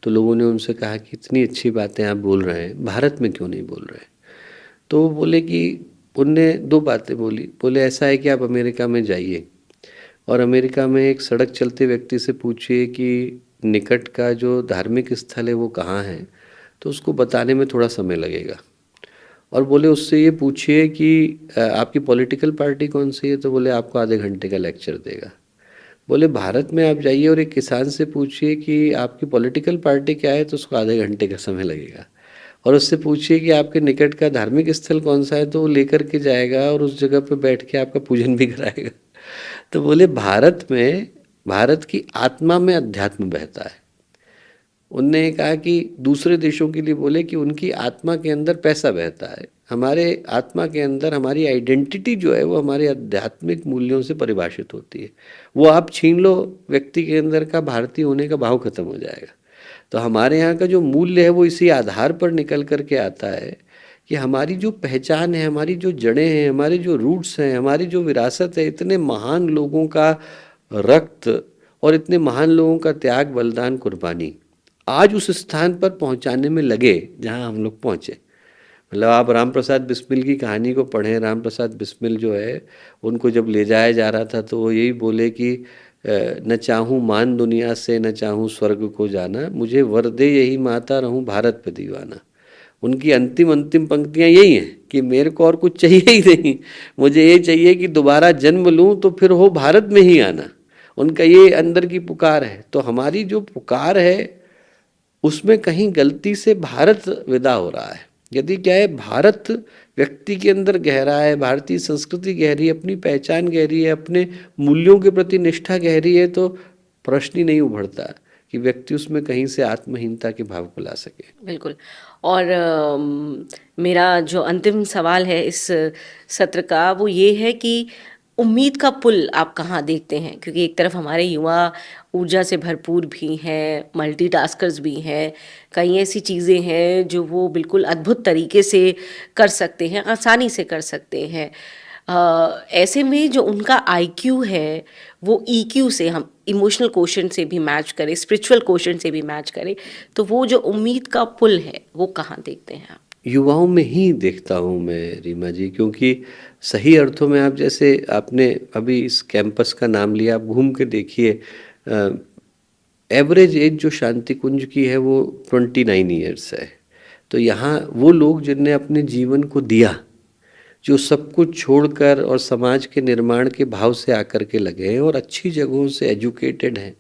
तो लोगों ने उनसे कहा कि इतनी अच्छी बातें आप बोल रहे हैं, भारत में क्यों नहीं बोल रहे? तो वो बोले कि उनने 2 बातें बोली। बोले ऐसा है कि आप अमेरिका में जाइए और अमेरिका में एक सड़क चलते व्यक्ति से पूछिए कि निकट का जो धार्मिक स्थल है वो कहाँ है, तो उसको बताने में थोड़ा समय लगेगा। और बोले उससे ये पूछिए कि आपकी पॉलिटिकल पार्टी कौन सी है, तो बोले आपको आधे घंटे का लेक्चर देगा। बोले भारत में आप जाइए और एक किसान से पूछिए कि आपकी पॉलिटिकल पार्टी क्या है, तो उसको आधे घंटे का समय लगेगा। और उससे पूछिए कि आपके निकट का धार्मिक स्थल कौन सा है, तो वो लेकर के जाएगा और उस जगह पे बैठ के आपका पूजन भी कराएगा। तो बोले भारत की आत्मा में अध्यात्म बहता है। उनने कहा कि दूसरे देशों के लिए बोले कि उनकी आत्मा के अंदर पैसा बहता है, हमारे आत्मा के अंदर हमारी आइडेंटिटी जो है वो हमारे आध्यात्मिक मूल्यों से परिभाषित होती है। वो आप छीन लो, व्यक्ति के अंदर का भारतीय होने का भाव खत्म हो जाएगा। तो हमारे यहाँ का जो मूल्य है वो इसी आधार पर निकल कर के आता है कि हमारी जो पहचान है, हमारी जो जड़ें हैं, हमारे जो रूट्स हैं, हमारी जो विरासत है, इतने महान लोगों का रक्त और इतने महान लोगों का त्याग, बलिदान, कुर्बानी आज उस स्थान पर पहुंचाने में लगे जहां हम लोग पहुंचे। मतलब आप राम प्रसाद बिस्मिल की कहानी को पढ़ें। राम प्रसाद बिस्मिल जो है, उनको जब ले जाया जा रहा था तो वो यही बोले कि न चाहूँ मान दुनिया से, न चाहूँ स्वर्ग को जाना, मुझे वर दे यही माता, रहूँ भारत पे दीवाना। उनकी अंतिम पंक्तियाँ यही हैं कि मेरे को और कुछ चाहिए ही नहीं, मुझे ये चाहिए कि दोबारा जन्म लूँ तो फिर हो भारत में ही आना। उनका ये अंदर की पुकार है। तो हमारी जो पुकार है उसमें कहीं गलती से भारत विदा हो रहा है। यदि क्या है, भारत व्यक्ति के अंदर गहरा है, भारतीय संस्कृति गहरी है, अपनी पहचान गहरी है, अपने मूल्यों के प्रति निष्ठा गहरी है, तो प्रश्न ही नहीं उभरता कि व्यक्ति उसमें कहीं से आत्महीनता के भाव को ला सके। बिल्कुल। और मेरा जो अंतिम सवाल है इस सत्र का वो ये है कि उम्मीद का पुल आप कहाँ देखते हैं? क्योंकि एक तरफ हमारे युवा ऊर्जा से भरपूर भी हैं, मल्टीटास्कर्स भी हैं, कई ऐसी चीज़ें हैं जो वो बिल्कुल अद्भुत तरीके से कर सकते हैं, आसानी से कर सकते हैं। ऐसे में जो उनका आईक्यू है वो ईक्यू से, हम इमोशनल क्वोशंट से भी मैच करें, स्पिरिचुअल क्वोशंट से भी मैच करें, तो वो जो उम्मीद का पुल है वो कहाँ देखते हैं आप? युवाओं में ही देखता हूँ मैं रीमा जी, क्योंकि सही अर्थों में आप, जैसे आपने अभी इस कैंपस का नाम लिया, आप घूम के देखिए, एवरेज एज जो शांति कुंज की है वो 29 ईयर्स है। तो यहाँ वो लोग जिनने अपने जीवन को दिया, जो सब कुछ छोड़कर और समाज के निर्माण के भाव से आकर के लगे हैं और अच्छी जगहों से एजुकेटेड हैं,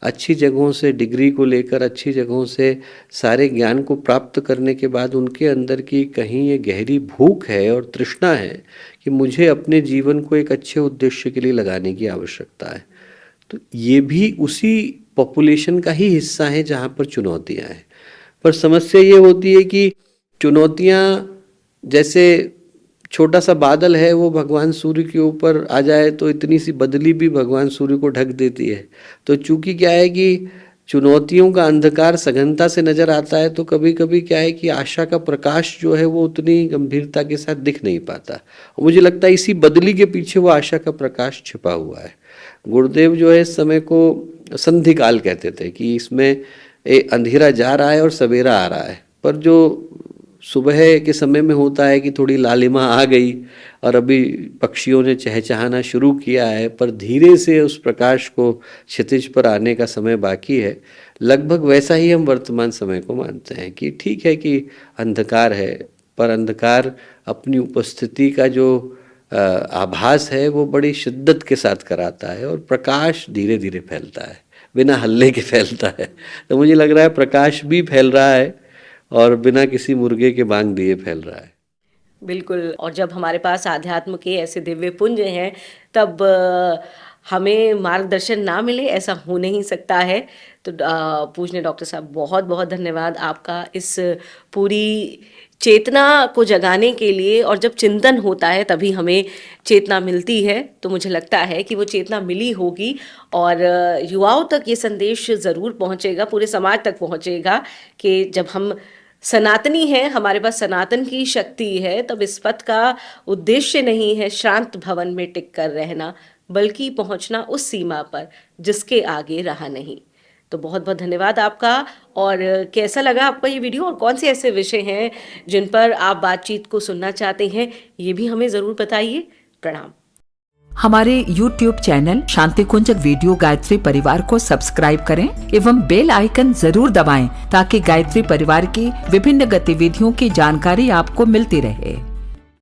अच्छी जगहों से डिग्री को लेकर, अच्छी जगहों से सारे ज्ञान को प्राप्त करने के बाद उनके अंदर की कहीं ये गहरी भूख है और तृष्णा है कि मुझे अपने जीवन को एक अच्छे उद्देश्य के लिए लगाने की आवश्यकता है। तो ये भी उसी पॉपुलेशन का ही हिस्सा है जहाँ पर चुनौतियाँ हैं। पर समस्या ये होती है कि चुनौतियाँ, जैसे छोटा सा बादल है वो भगवान सूर्य के ऊपर आ जाए तो इतनी सी बदली भी भगवान सूर्य को ढक देती है। तो चूंकि क्या है कि चुनौतियों का अंधकार सघनता से नजर आता है, तो कभी कभी क्या है कि आशा का प्रकाश जो है वो उतनी गंभीरता के साथ दिख नहीं पाता। और मुझे लगता है इसी बदली के पीछे वो आशा का प्रकाश छिपा हुआ है। गुरुदेव जो है इस समय को संधि काल कहते थे कि इसमें अंधेरा जा रहा है और सवेरा आ रहा है। पर जो सुबह के समय में होता है कि थोड़ी लालिमा आ गई और अभी पक्षियों ने चहचहाना शुरू किया है, पर धीरे से उस प्रकाश को क्षितिज पर आने का समय बाकी है। लगभग वैसा ही हम वर्तमान समय को मानते हैं कि ठीक है कि अंधकार है, पर अंधकार अपनी उपस्थिति का जो आभास है वो बड़ी शिद्दत के साथ कराता है और प्रकाश धीरे धीरे फैलता है, बिना हल्ले के फैलता है। तो मुझे लग रहा है प्रकाश भी फैल रहा है और बिना किसी मुर्गे के बांग दिए फैल रहा है। बिल्कुल। और जब हमारे पास आध्यात्म के ऐसे दिव्य पुंज हैं तब हमें मार्गदर्शन ना मिले ऐसा हो नहीं सकता है। तो पूजनीय डॉक्टर साहब, बहुत बहुत धन्यवाद आपका इस पूरी चेतना को जगाने के लिए। और जब चिंतन होता है तभी हमें चेतना मिलती है, तो मुझे लगता है कि वो चेतना मिली होगी और युवाओं तक ये संदेश ज़रूर पहुंचेगा, पूरे समाज तक पहुंचेगा कि जब हम सनातनी हैं, हमारे पास सनातन की शक्ति है, तब इस पथ का उद्देश्य नहीं है शांत भवन में टिक कर रहना, बल्कि पहुंचना उस सीमा पर जिसके आगे रहा नहीं। तो बहुत बहुत धन्यवाद आपका। और कैसा लगा आपका ये वीडियो और कौन से ऐसे विषय हैं जिन पर आप बातचीत को सुनना चाहते हैं, ये भी हमें ज़रूर बताइए। प्रणाम। हमारे YouTube चैनल शांति कुंज वीडियो गायत्री परिवार को सब्सक्राइब करें एवं बेल आइकन जरूर दबाएं ताकि गायत्री परिवार की विभिन्न गतिविधियों की जानकारी आपको मिलती रहे।